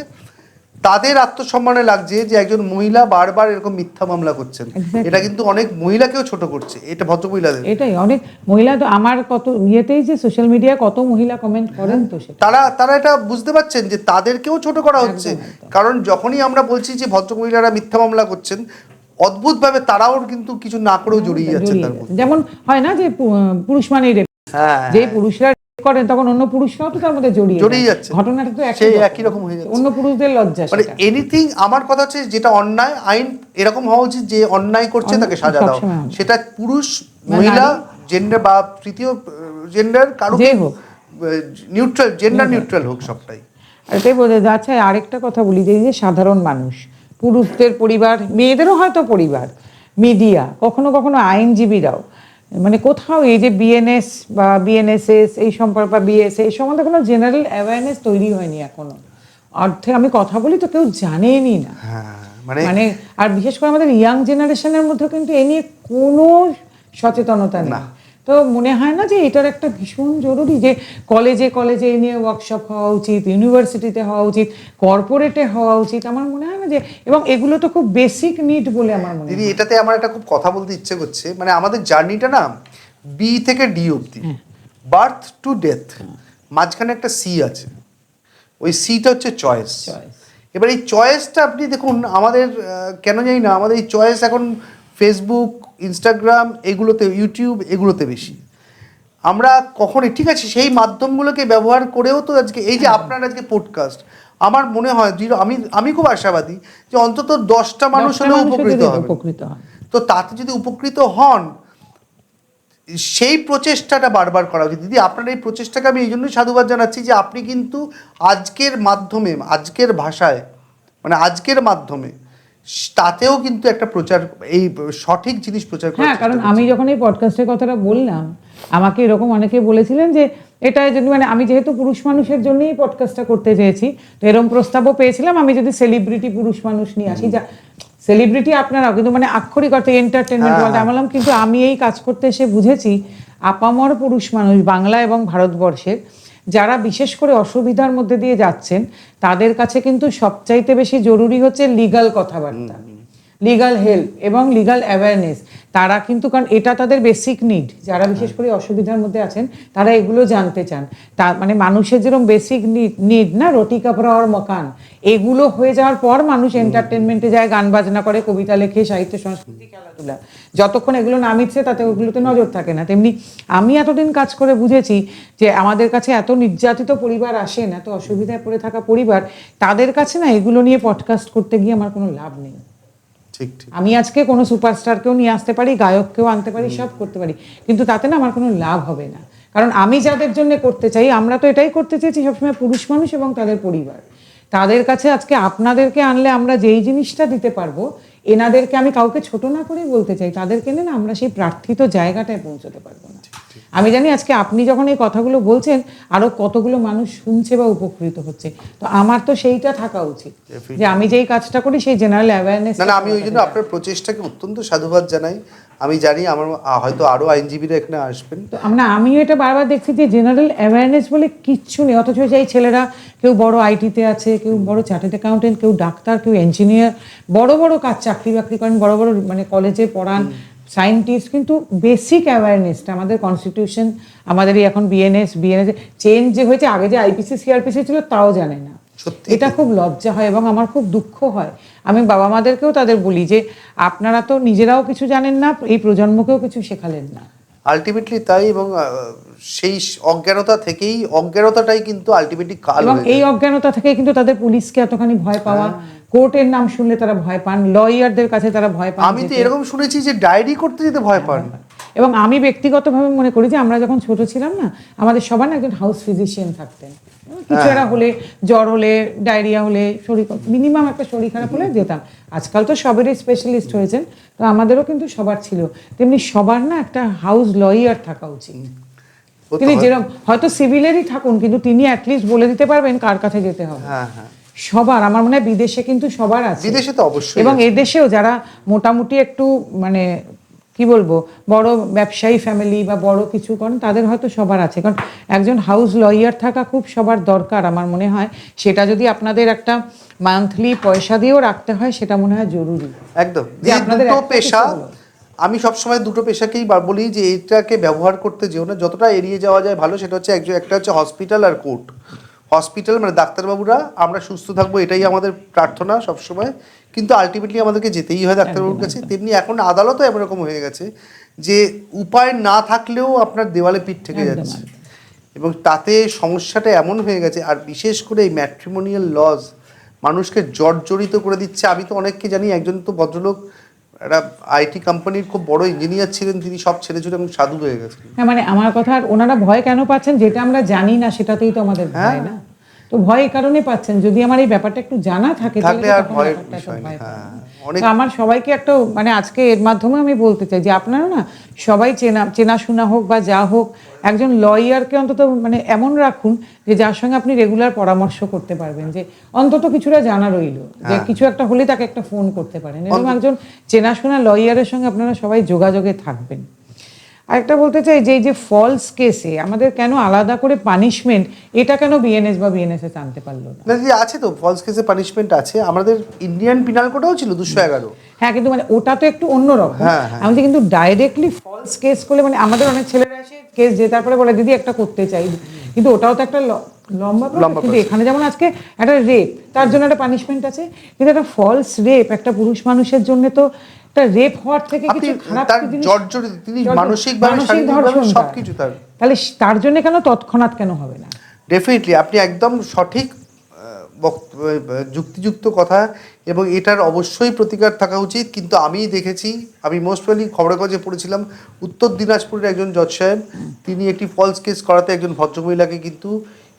Speaker 2: তাদের আত্মসম্মানে লাগছে যে একজন মহিলা বারবার এরকম মিথ্যা মামলা করছেন। এটা কিন্তু অনেক মহিলাকেও ছোট করছে, এটা ভদ্রমহিলাদের।
Speaker 1: এটাই অনেক মহিলা, তো আমার কত ইয়েতেই যে সোশ্যাল মিডিয়ায় কত মহিলা কমেন্ট করেন, তো সেটা
Speaker 2: তারা এটা বুঝতে পারছেন যে তাদেরকেও ছোট করা হচ্ছে। কারণ যখনই আমরা বলছি যে ভদ্রমহিলারা মিথ্যা মামলা করছেন, অদ্ভুতভাবে তারাও কিন্তু কিছু না করেও জড়িয়ে যাচ্ছেন তার মধ্যে।
Speaker 1: যেমন হয় না যে পুরুষ মানেই রেপ, যে পুরুষরা করেন তখন অন্য পুরুষরাও তো তার মধ্যে জড়িয়ে যাচ্ছে। ঘটনাটা তো
Speaker 2: একই রকম হয়ে যাচ্ছে,
Speaker 1: অন্য পুরুষদের লজ্জা।
Speaker 2: মানে এনিথিং, আমার কথা হচ্ছে যেটা অন্যায়, আইন এরকম হওয়া উচিত যে অন্যায় করছে তাকে সাজা দাও, সেটা পুরুষ, মহিলা, জেন্ডার বা তৃতীয় জেন্ডার, কারো নিউট্রাল, জেন্ডার নিউট্রাল হোক, সবটাই।
Speaker 1: এটাই বোঝা যাচ্ছে। আরেকটা কথা বলি, যে সাধারণ মানুষ, পুরুষদের পরিবার, মেয়েদেরও হয়তো পরিবার, মিডিয়া, কখনো কখনো আইনজীবীরাও, মানে কোথাও এই যে বিএনএস বা বিএনএসএস এই সম্পর্কে বা বিএস এই সম্বন্ধে কোনো জেনারেল অ্যাওয়ারনেস তৈরি হয়নি এখনো। অর্থে আমি কথা বলি তো কেউ জানেনই না, মানে আর বিশেষ করে আমাদের ইয়াং জেনারেশনের মধ্যে কিন্তু এ নিয়ে কোনো সচেতনতা নেই। তো মনে হয় না যে এটার একটা ভীষণ জরুরি, যে কলেজে কলেজে এ নিয়ে ওয়ার্কশপ হওয়া উচিত, ইউনিভার্সিটিতে হওয়া উচিত, কর্পোরেটে হওয়া উচিত, আমার মনে হয় না যে, এবং এগুলো তো খুব বেসিক নিড বলে আমার মনে হয়।
Speaker 2: দিদি এটাতে আমার একটা খুব কথা বলতে ইচ্ছে করছে, মানে আমাদের জার্নিটা না বি থেকে ডি অবধি, বার্থ টু ডেথ, মাঝখানে একটা সি আছে, ওই সিটা হচ্ছে চয়েস। এবার এই চয়েসটা আপনি দেখুন, আমাদের কেন জানি না আমাদের এই চয়েস এখন ফেসবুক, ইনস্টাগ্রাম এগুলোতে, ইউটিউব এগুলোতে বেশি। আমরা কখনই, ঠিক আছে সেই মাধ্যমগুলোকে ব্যবহার করেও তো আজকে এই যে আপনার আজকে পডকাস্ট, আমার মনে হয় আমি খুব আশাবাদী যে অন্তত 10টা মানুষ হলেও উপকৃত হবে। তো তাতে যদি উপকৃত হন, সেই প্রচেষ্টাটা বারবার করা উচিত। দিদি আপনার এই প্রচেষ্টাকে আমি এই জন্যই সাধুবাদ জানাচ্ছি যে আপনি কিন্তু আজকের মাধ্যমে, আজকের ভাষায়, মানে আজকের মাধ্যমে, তাতেও কিন্তু একটা প্রচার, এই সঠিক জিনিস প্রচার করা।
Speaker 1: হ্যাঁ, কারণ আমি যখন এই পডকাস্টের কথাটা বললাম, আমাকে এরকম অনেকে বলেছিলেন যে এটা যদি, মানে আমি যেহেতু পুরুষ মানুষের জন্যই পডকাস্টটা করতে চেয়েছি, তো এরকম প্রস্তাবও পেয়েছিলাম আমি যদি সেলিব্রিটি পুরুষ মানুষ নিয়ে আসি, যা সেলিব্রিটি আপনারাও, কিন্তু মানে আক্ষরিক অর্থে এন্টারটেনমেন্ট বলতে বললাম। কিন্তু আমি এই কাজ করতে এসে বুঝেছি আপামর পুরুষ মানুষ বাংলা এবং ভারতবর্ষের যারা বিশেষ করে অসুবিধার মধ্যে দিয়ে যাচ্ছেন, তাদের কাছে কিন্তু সবচাইতে বেশি জরুরি হচ্ছে লিগ্যাল কথাবার্তা। লিগাল হেল্প এবং লিগাল অ্যাওয়ারনেস, তারা কিন্তু, কারণ এটা তাদের বেসিক নিড, যারা বিশেষ করে অসুবিধার মধ্যে আছেন তারা এগুলো জানতে চান। তা মানে মানুষের যেরকম বেসিক নিড না, রুটি কাপড়া আর মকান, এগুলো হয়ে যাওয়ার পর মানুষ এন্টারটেনমেন্টে যায়, গান বাজনা করে, কবিতা লেখে, সাহিত্য সংস্কৃতি, খেলাধুলা, যতক্ষণ এগুলো না মিটছে তাতে ওগুলোতে নজর থাকে না। তেমনি আমি এতদিন কাজ করে বুঝেছি যে আমাদের কাছে এত নির্যাতিত পরিবার আসেন, এত অসুবিধায় পড়ে থাকা পরিবার, তাদের কাছে না এগুলো নিয়ে পডকাস্ট করতে গিয়ে আমার কোনো লাভ নেই।
Speaker 2: ঠিক ঠিক।
Speaker 1: আমি আজকে কোনো সুপারস্টারকেও নিয়ে আসতে পারি, গায়ককেও আনতে পারি, সব করতে পারি, কিন্তু তাতে না আমার কোনো লাভ হবে না। কারণ আমি যাদের জন্য করতে চাই, আমরা তো এটাই করতে চেয়েছি সবসময়, পুরুষ মানুষ এবং তাদের পরিবার, তাদের কাছে আজকে আপনাদেরকে আনলে আমরা যেই জিনিসটা দিতে পারবো, এনাদেরকে আমি কাউকে ছোট না করেই বলতে চাই, তাদেরকে না আমরা সেই প্রার্থিত জায়গাটায় পৌঁছতে পারবো না। আমি জানি আজকে আপনি যখন এই কথাগুলো বলছেন আরো কতগুলো মানুষ শুনছে বা উপকৃত হচ্ছে, তো আমার তো সেইটা থাকা উচিত যে আমি যেই কাজটা করি সেই জেনারেল অ্যাওয়ারনেস।
Speaker 2: না, আমি ওই জন্য আপনার প্রচেষ্টাকে অত্যন্ত সাধুবাদ জানাই। আমি জানি আমার হয়তো আরো আইনজীবীরা এখানে আসবেন,
Speaker 1: তো আমিও এটা বারবার দেখছি যে জেনারেল অ্যাওয়ারনেস বলে কিচ্ছু নেই, অথচ সেই ছেলেরা কেউ বড় আইটিতে আছে, কেউ বড় চার্টার্ড অ্যাকাউন্টেন্ট, কেউ ডাক্তার, কেউ ইঞ্জিনিয়ার, বড় বড় কাজ, চাকরি বাকরি করেন, বড় বড় মানে কলেজে পড়ান, সায়েন্টিস্ট, কিন্তু বেসিক অ্যাওয়ারনেসটা আমাদের কনস্টিটিউশন, আমাদের এই এখন বিএনএস চেঞ্জ যে হয়েছে, আগে যে আইপিসি সিআরপিসি ছিল তাও জানে না। এটা খুব লজ্জা হয় এবং আমার খুব দুঃখ হয়। আমি বাবা মাদেরকেও তাদের বলি যে আপনারা তো নিজেরাও কিছু জানেন না, এই প্রজন্মকেও কিছু শেখালেন না।
Speaker 2: আলটিমেটলি তাই, এবং সেই অজ্ঞানতাটাই কিন্তু আলটিমেটলি কাল
Speaker 1: এবং এই অজ্ঞানতা থেকে কিন্তু তাদের পুলিশকে এতখানি ভয় পাওয়া, কোর্টের নাম শুনলে তারা ভয় পান, লয়ারদের কাছে তারা ভয় পান।
Speaker 2: আমি তো এরকম শুনেছি যে ডায়েরি করতে যেতে ভয় পান।
Speaker 1: এবং আমি ব্যক্তিগতভাবে মনে করি যে আমরা যখন ছোট ছিলাম না, আমাদের সবার না একজন হাউস ফিজিশিয়ান থাকতেন, কিছু একটা হলে, জ্বর হলে, ডায়রিয়া হলে, শরীর মিনিমাম একটা শরীর খারাপ হলে যেতাম। আজকাল তো সবেরই স্পেশালিস্ট হয়েছেন, তো আমাদেরও কিন্তু সবার ছিল, তেমনি সবার না একটা হাউস লয়ার থাকা উচিত। তিনি যেরকম হয়তো সিভিলেরই থাকুন, কিন্তু তিনি অ্যাটলিস্ট বলে দিতে পারবেন কার কাছে যেতে হবে। সবার, আমার মনে হয় বিদেশে কিন্তু সবার আছে,
Speaker 2: বিদেশে তো অবশ্যই,
Speaker 1: এবং এদেশেও যারা মোটামুটি একটু মানে কি বলবো বড় ব্যবসায়ী ফ্যামিলি বা বড় কিছু করেন, তাদের হয়তো সবার আছে। কারণ একজন হাউস লয়ার থাকা খুব সবার দরকার আমার মনে হয়। সেটা যদি আপনাদের একটা মান্থলি পয়সা দিয়েও রাখতে হয়, সেটা মনে হয় জরুরি।
Speaker 2: একদম, যে দুটো পেশা, আমি সবসময় দুটো পেশাকেই বলি যে এইটাকে ব্যবহার করতে যেও না, যতটা এড়িয়ে যাওয়া যায় ভালো। সেটা হচ্ছে একটা হচ্ছে হসপিটাল আর কোর্ট। হসপিটাল মানে ডাক্তারবাবুরা, আমরা সুস্থ থাকবো এটাই আমাদের প্রার্থনা সবসময়, কিন্তু আলটিমেটলি আমাদেরকে যেতেই হয় ডাক্তারবাবুর কাছে। তেমনি এখন আদালতও এমন রকম হয়ে গেছে যে উপায় না থাকলেও আপনার দেওয়ালে পিঠ থেকে যাচ্ছে, এবং তাতে সমস্যাটা এমন হয়ে গেছে। আর বিশেষ করে এই ম্যাট্রিমোনিয়াল লজ মানুষকে জর্জরিত করে দিচ্ছে। আমি তো অনেককে জানি, একজন তো ভদ্রলোক একটা আইটি কোম্পানির খুব বড় ইঞ্জিনিয়ার ছিলেন, তিনি সব ছেড়ে ছুড়ে এবং সাধু হয়ে গেছেন।
Speaker 1: হ্যাঁ, মানে আমার কথা, ওনারা ভয় কেন পাচ্ছেন, যেটা আমরা জানি না সেটাতেই তো আমাদের ভয় না, তো ভয় এই কারণে পাচ্ছেন। যদি আমার এই ব্যাপারটা একটু জানা থাকে তাহলে আর ভয় পায় না। আমার সবাইকে একটা মানে আজকে এর মাধ্যমে আমি বলতে চাই যে আপনারা না সবাই চেনাশোনা হোক বা যা হোক, একজন লয়ারকে অন্তত মানে এমন রাখুন যে যার সঙ্গে আপনি রেগুলার পরামর্শ করতে পারবেন, যে অন্তত কিছুটা জানা রইল, যে কিছু একটা হলে তাকে একটা ফোন করতে পারেন, এবং একজন চেনাশোনা লয়ারের সঙ্গে আপনারা সবাই যোগাযোগে থাকবেন। আরেকটা বলতে চাই যে এই যে ফলস কেসে আমাদের কেন আলাদা করে পানিশমেন্ট, এটা কেন বিএনএস বা বিএনএসএস আনতে পারলো না?
Speaker 2: আছে তো, ফলস কেসে পানিশমেন্ট আছে, আমাদের ইন্ডিয়ান পিনাল কোডেও ছিল 211।
Speaker 1: হ্যাঁ, কিন্তু মানে ওটা তো একটু অন্যরকম। আমাদের কিন্তু ডাইরেক্টলি ফলস কেস করলে, মানে আমাদের অনেক ছেলেরা এসে কেস জেতার পরে বলে দিদি একটা করতে চাই, কিন্তু ওটাও তো একটা লম্বা। কিন্তু এখানে যেমন আজকে একটা রেপ, তার জন্য একটা পানিশমেন্ট আছে, কিন্তু একটা ফলস রেপ একটা পুরুষ মানুষের জন্য তো একটা রেপ হওয়ার থেকে কিছু খারাপ
Speaker 2: সবকিছু,
Speaker 1: তাহলে তার জন্য কেন তৎক্ষণাৎ কেন হবে না?
Speaker 2: ডেফিনেটলি আপনি একদম সঠিক যুক্তিযুক্ত কথা, এবং এটার অবশ্যই প্রতিকার থাকা উচিত। কিন্তু আমি দেখেছি, আমি মোস্ট প্রবাবলি খবরের কাগজে পড়েছিলাম, উত্তর দিনাজপুরের একজন জজ সাহেব, তিনি একটি ফলস কেস করাতে একজন ভদ্রমহিলাকে কিন্তু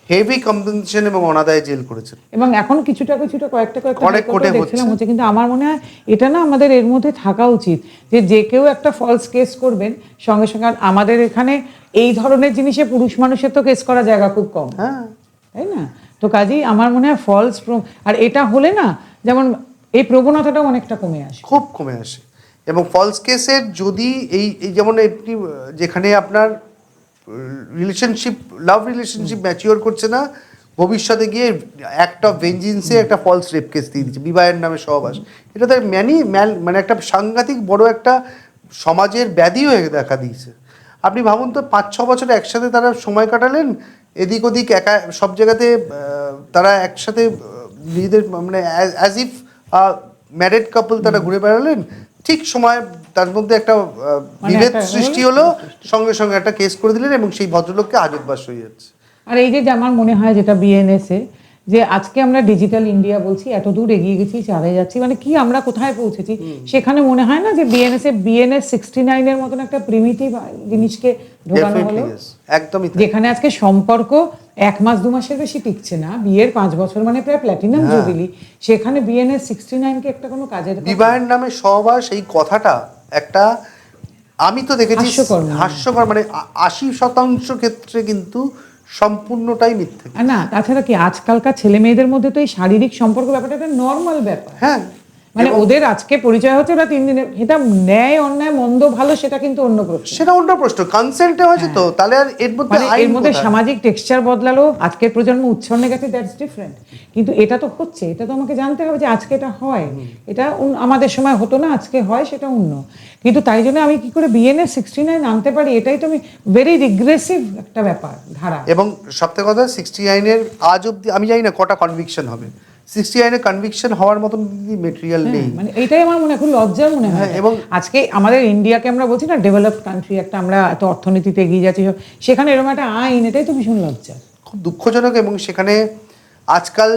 Speaker 2: হেভি কম্পেনসেশন এবং অনাদায়ে জেল করেছেন,
Speaker 1: এবং এখন কিছুটা কয়েকটা দেখছিলাম হচ্ছে। কিন্তু আমার মনে হয় এটা না আমাদের এর মধ্যে থাকা উচিত যে যে কেউ একটা ফলস কেস করবেন সঙ্গে সঙ্গে, আমাদের এখানে এই ধরনের জিনিসে পুরুষ মানুষের তো কেস করার জায়গা খুব কম, তাই না? তো কাজেই আমার মনে হয় ফলস, আর এটা হলে না যেমন এই প্রবণতাটাও অনেকটা কমে আসে,
Speaker 2: খুব কমে আসে। এবং ফলস কেসের যদি এই যেমন একটি যেখানে আপনার লাভ রিলেশনশিপ ম্যাচিওর করছে না, ভবিষ্যতে গিয়ে অ্যাক্ট অফ ভেঞ্জেন্সে একটা ফলস রেপ কেস দিয়ে দিচ্ছে, বিবাহের নামে সহবাস। এটা তো মানে একটা সাংঘাতিক বড় একটা সমাজের ব্যাধি হয়ে দেখা দিয়েছে। আপনি ভাবুন তো 5-6 বছর একসাথে তারা সময় কাটালেন, এদিক ওদিক একা সব জায়গাতে তারা একসাথে নিজেদের মানে অ্যাজ ইফ ম্যারিড কাপল তারা ঘুরে বেড়ালেন, ঠিক সময় তার মধ্যে একটা বিভেদ সৃষ্টি হলো, সঙ্গে সঙ্গে একটা কেস করে দিলেন এবং সেই ভদ্রলোককে হাজতবাস হয়ে যাচ্ছে।
Speaker 1: আর এই যে আমার মনে হয় যেটা বিএনএসএ, যে আজকে আমরা ডিজিটাল ইন্ডিয়া বলছি, এত দূর এগিয়ে গেছি, চালে যাচ্ছি, মানে কি আমরা কোথায় পৌঁছেছি, সেখানে মনে হয় না যে বিএনএস 69 এর মতন একটা প্রিমিটিভ জিনিসকে ঢোকানো হলো,
Speaker 2: একদমই
Speaker 1: যেখানে আজকে সম্পর্ক 1 মাস 2 মাসের বেশি টিকছে না, বিয়ের 5 বছর মানে প্রায় প্ল্যাটিনাম জুবিলি, সেখানে বিএনএস 69 কে একটা কোনো কাজের
Speaker 2: বিবাহের নামে সহবাস এই কথাটা একটা, আমি তো দেখেছি হাস্যকর, মানে 80% ক্ষেত্রে কিন্তু সম্পূর্ণটাই মিথ্যে।
Speaker 1: না, তাছাড়া কি আজকালকার ছেলে মেয়েদের মধ্যে তো এই শারীরিক সম্পর্ক ব্যাপারটা একটা নর্মাল ব্যাপার।
Speaker 2: হ্যাঁ,
Speaker 1: মানে ওদের আজকে পরিচয় হচ্ছে ওরা 3 দিনে, এটা ন্যায় অন্যায় মন্দ ভালো সেটা কিন্তু অন্য প্রশ্ন,
Speaker 2: সেটা অন্য প্রশ্ন, কনসেন্টে হয়েছে তো, তাহলে আর এর মধ্যে
Speaker 1: মানে এর মধ্যে সামাজিক টেক্সচার বদলালো, আজকের প্রজন্ম উচ্ছন্নে গেছে, দ্যাটস ডিফারেন্ট। কিন্তু এটা তো হচ্ছে, এটা তো আমাকে জানতে হবে যে আজকে এটা হয়, এটা আমাদের সময় হতো না, আজকে হয়, সেটা অন্য। কিন্তু তাই জন্য আমি কি করে বিএনএস 69 আনতে পারি, এটাই তো আমি ভেরি রিগ্রেসিভ একটা ব্যাপার ধারা।
Speaker 2: এবং সবথেকে কথা 69 এর আজ অব্দি আমি জানি না কটা কনভিকশন হবে, 69 এর কনভিকশন হওয়ার মতন মেটেরিয়াল নেই।
Speaker 1: মানে এইটাই আমার মনে হয় খুব লজ্জার মনে হয়। এবং আজকে আমাদের ইন্ডিয়াকে আমরা বলছি না ডেভেলপড কান্ট্রি একটা, আমরা এত অর্থনীতিতে এগিয়ে যাচ্ছি, সেখানে এরকম একটা আইন, এটাই তো ভীষণ লজ্জা,
Speaker 2: খুব দুঃখজনক। এবং সেখানে আজকাল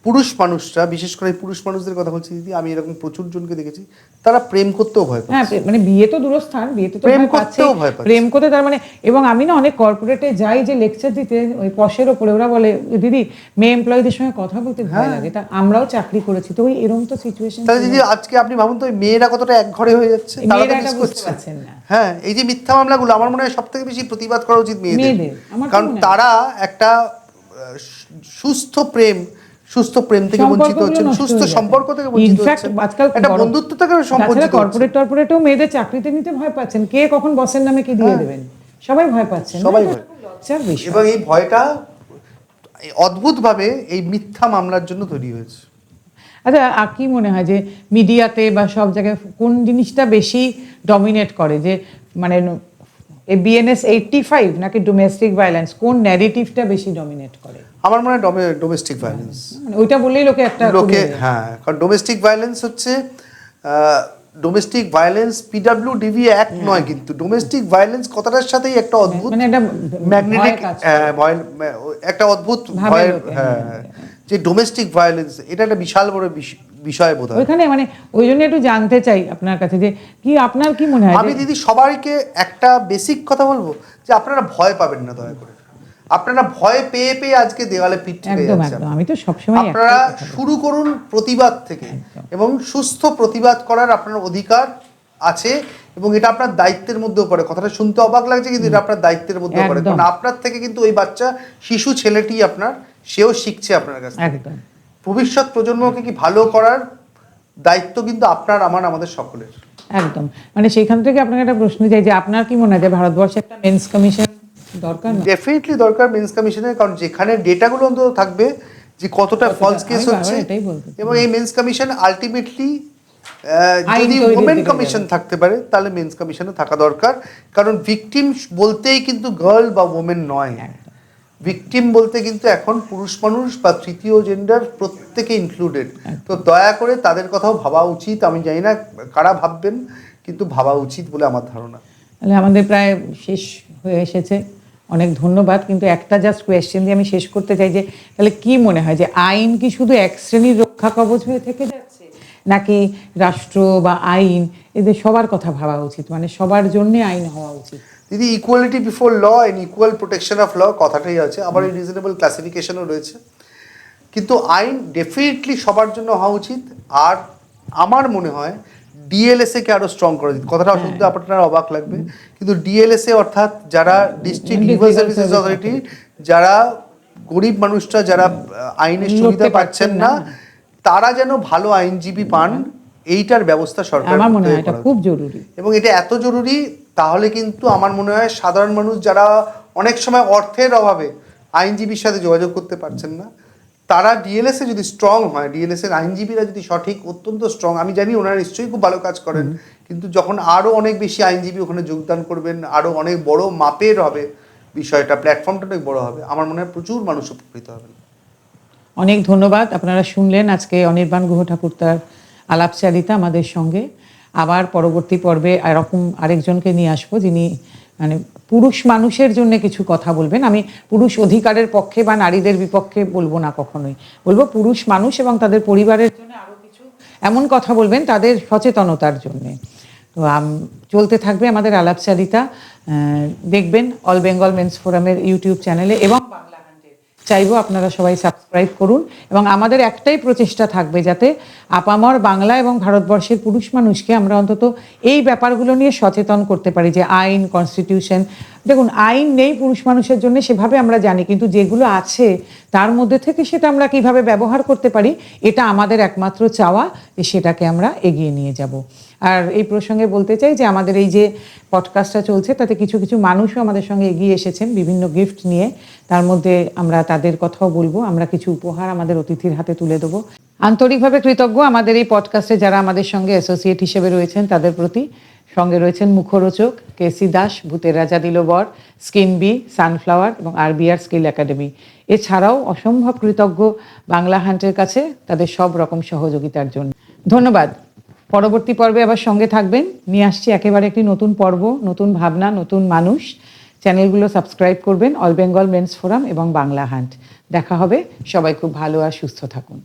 Speaker 2: পুরুষ মানুষরা, বিশেষ করে পুরুষ মানুষদের কথা বলছি দিদি, আমি এরকম প্রচুর জনকে দেখেছি, তারা প্রেম করতেও ভয় পায়।
Speaker 1: হ্যাঁ, মানে বিয়ে তো দূরস্থান, বিয়েতে তো
Speaker 2: প্রেম করতেও ভয় পায়,
Speaker 1: প্রেম করতে তার মানে। এবং আমি না অনেক কর্পোরেটে যাই যে লেকচার দিতে, ওই পশের ওপরে ওরা বলে দিদি মেয়ে এমপ্লয়ীদের সঙ্গে কথা বলতে ভয় লাগে, তা আমরাও চাকরি করেছি তো ওই এরকম তো সিচুয়েশন।
Speaker 2: তাহলে দিদি আজকে আপনি ভাবুন তো মেয়েরা কতটা এক ঘরে হয়ে যাচ্ছে,
Speaker 1: মেয়েরা এটা বুঝতে পারছেন না।
Speaker 2: হ্যাঁ, এই যে মিথ্যা মামলাগুলো, আমার মনে হয় সব থেকে বেশি প্রতিবাদ করা উচিত মেয়েদের, কারণ তারা একটা সুস্থ প্রেম থেকে বঞ্চিত হচ্ছেন, সুস্থ সম্পর্ক থেকে বঞ্চিত হচ্ছেন, একটা বন্ধুত্ব থেকে সম্পর্কিত হচ্ছেন।
Speaker 1: কর্পোরেটেও মেয়েদের চাকরিতে নিতে ভয় পাচ্ছেন, কে কখন বসের নামে কি দিয়ে দেবেন, সবাই ভয় পাচ্ছেন,
Speaker 2: সবাই ভয়। এবং এই ভয়টা অদ্ভুতভাবে এই মিথ্যা মামলার জন্য তৈরি হয়েছে।
Speaker 1: আচ্ছা, আর কি মনে হয় যে মিডিয়াতে বা সব জায়গায় কোন জিনিসটা বেশি ডমিনেট করে, যে মানে বিএনএস 85 নাকি ডোমেস্টিক ভায়োলেন্স, কোন ন্যারেটিভটা বেশি ডমিনেট করে?
Speaker 2: আমার মনে হয় ডোমেস্টিক ভায়োলেন্স,
Speaker 1: মানে ওইটা বললেই লোকে
Speaker 2: হ্যাঁ, কারণ ডোমেস্টিক ভায়োলেন্স হচ্ছে ডোমেস্টিক ভায়োলেন্স পিডব্লিউডিভি অ্যাক্ট নয়, কিন্তু ডোমেস্টিক ভায়োলেন্স কথাটার সাথেই একটা অদ্ভুত
Speaker 1: মানে একটা
Speaker 2: ম্যাগনেটিক একটা অদ্ভুত ভয়ের, হ্যাঁ, যে ডোমেস্টিক ভায়োলেন্স এটা একটা বিশাল বড় বিষয় বোধ হয়
Speaker 1: ওইখানে। মানে ওই জন্য একটু জানতে চাই আপনার কাছে যে কি আপনার কি মনে হয়।
Speaker 2: আমি দিদি সবাইকে একটা বেসিক কথা বলবো যে আপনারা ভয় পাবেন না, দয়া করে। আপনারা ভয় পেয়ে পেয়ে আজকে দেওয়ালে পিঠ থেকে যাচ্ছেন।
Speaker 1: আমি তো সবসময়
Speaker 2: আপনারা শুরু করুন প্রতিবাদ থেকে, এবং সুস্থ প্রতিবাদ করার আপনার অধিকার আছে, এবং এটা আপনার দায়িত্বের মধ্যেও পড়ে। কথাটা শুনতে অবাক লাগছে, কিন্তু এটা আপনার দায়িত্বের মধ্যেও পড়ে, কারণ আপনার থেকে কিন্তু ওই বাচ্চা শিশু ছেলেটি আপনার, সেও শিখছে আপনার কাছ থেকে। ভবিষ্যৎ প্রজন্মকে কি ভালো করার দায়িত্ব কিন্তু আপনার, আমাদের সকলের।
Speaker 1: একদম। মানে সেইখান থেকে আপনাকে একটা প্রশ্ন চাই যে আপনার কি মনে হয় যে ভারতবর্ষে একটা মেন্স কমিশন দরকার?
Speaker 2: ডেফিনেটলি দরকার মেন্স কমিশনের, কারণ যেখানে ডেটাগুলো অন্তত থাকবে যে কতটা ফলস কেস হচ্ছে, এবং এই মেন্স কমিশন আলটিমেটলি যদি ওমেন কমিশন থাকতে পারে তাহলে মেন্স কমিশনও থাকা দরকার, কারণ ভিকটিম বলতেই কিন্তু গার্ল বা ওমেন নয়, ভিকটিম বলতে কিন্তু এখন পুরুষ মানুষ বা তৃতীয় জেন্ডার প্রত্যেকে ইনক্লুডেড। তো দয়া করে তাদের কথাও ভাবা উচিত, আমি জানি না কারা ভাববেন, কিন্তু ভাবা উচিত বলে আমার ধারণা।
Speaker 1: তাহলে আমাদের প্রায় শেষ হয়ে এসেছে, অনেক ধন্যবাদ। কিন্তু একটা জাস্ট কোয়েশ্চেন দিয়ে আমি শেষ করতে চাই যে তাহলে কি মনে হয় যে আইন কি শুধু এক শ্রেণীর রক্ষা কবচ হয়ে থেকে যাচ্ছে, নাকি রাষ্ট্র বা আইন এদের সবার কথা ভাবা উচিত, মানে সবার জন্য আইন হওয়া উচিত?
Speaker 2: দিদি equality before law and equal protection of law কথাটাই আছে, আবার এই রিজনেবল ক্লাসিফিকেশনও রয়েছে, কিন্তু আইন ডেফিনেটলি সবার জন্য হওয়া উচিত। আর আমার মনে হয় ডিএলএসএ-কে আরও স্ট্রং করা উচিত। কথাটা শুনতে আপনার অবাক লাগবে, কিন্তু ডিএলএসএ অর্থাৎ যারা ডিস্ট্রিক্ট লিগাল সার্ভিসেস অথরিটি, যারা গরিব মানুষরা যারা আইনের সুবিধা পাচ্ছেন না, তারা যেন ভালো আইনজীবী পান, এইটার ব্যবস্থা সরকার
Speaker 1: আমার মনে হয় এটা খুব জরুরি।
Speaker 2: এবং এটা এত জরুরি, তাহলে কিন্তু আমার মনে হয় সাধারণ মানুষ যারা অনেক সময় অর্থের অভাবে আইনজীবীর সাথে যোগাযোগ করতে পারছেন না, তারা ডিএলএস এ যদি স্ট্রং হয়, ডিএলএস এর আইনজীবীরা যদি সঠিক অত্যন্ত স্ট্রং, আমি জানি ওনারা নিশ্চয়ই খুব ভালো কাজ করেন, কিন্তু যখন আরও অনেক বেশি আইনজীবী ওখানে যোগদান করবেন, আরও অনেক বড় মাপের হবে বিষয়টা, প্ল্যাটফর্মটা অনেক বড় হবে, আমার মনে হয় প্রচুর মানুষ উপকৃত হবেন।
Speaker 1: অনেক ধন্যবাদ। আপনারা শুনলেন আজকে অনির্বাণ গুহ ঠাকুর তার আলাপচারিতা আমাদের সঙ্গে। আবার পরবর্তী পর্বে এরকম আরেকজনকে নিয়ে আসবো যিনি মানে পুরুষ মানুষের জন্য কিছু কথা বলবেন। আমি পুরুষ অধিকারের পক্ষে বা নারীদের বিপক্ষে বলবো না কখনোই, বলবো পুরুষ মানুষ এবং তাদের পরিবারের জন্য আরো কিছু এমন কথা বলবেন তাদের সচেতনতার জন্যে। তো চলতে থাকবে আমাদের আলাপচারিতা। দেখবেন অল বেঙ্গল মেন্স ফোরামের ইউটিউব চ্যানেলে এবং বাংলা হান্টে। চাইবো আপনারা সবাই সাবস্ক্রাইব করুন এবং আমাদের একটাই প্রচেষ্টা থাকবে যাতে আপামর বাংলা এবং ভারতবর্ষের পুরুষ মানুষকে আমরা অন্তত এই ব্যাপারগুলো নিয়ে সচেতন করতে পারি যে আইন, কনস্টিটিউশন, দেখুন আইন নেই পুরুষ মানুষের জন্য সেভাবে আমরা জানি, কিন্তু যেগুলো আছে তার মধ্যে থেকে সেটা আমরা কিভাবে ব্যবহার করতে পারি এটা আমাদের একমাত্র চাওয়া, যে সেটাকে আমরা এগিয়ে নিয়ে যাব। আর এই প্রসঙ্গে বলতে চাই যে আমাদের এই যে পডকাস্টটা চলছে তাতে কিছু কিছু মানুষও আমাদের সঙ্গে এগিয়ে এসেছেন বিভিন্ন গিফট নিয়ে, তার মধ্যে আমরা তাদের কথাও বলবো, আমরা কিছু উপহার আমাদের অতিথির হাতে তুলে দেবো। আন্তরিকভাবে কৃতজ্ঞ আমাদের এই পডকাস্টে যারা আমাদের সঙ্গে অ্যাসোসিয়েট হিসেবে রয়েছেন তাদের প্রতি। সঙ্গে রয়েছেন মুখরোচক, কেসি দাস, ভূতের রাজা দিল বর, স্কিন বি, সানফ্লাওয়ার এবং আরবিআর স্কিল একাডেমি। এছাড়াও অসম্ভব কৃতজ্ঞ বাংলা হান্টের কাছে তাদের সব রকম সহযোগিতার জন্য। ধন্যবাদ। পরবর্তী পর্বে আবার সঙ্গে থাকবেন, নিয়ে আসছি একেবারে একটি নতুন পর্ব, নতুন ভাবনা, নতুন মানুষ। চ্যানেলগুলো সাবস্ক্রাইব করবেন, অল বেঙ্গল মেন্স ফোরাম এবং বাংলা হান্ট। দেখা হবে, সবাই খুব ভালো আর সুস্থ থাকুন।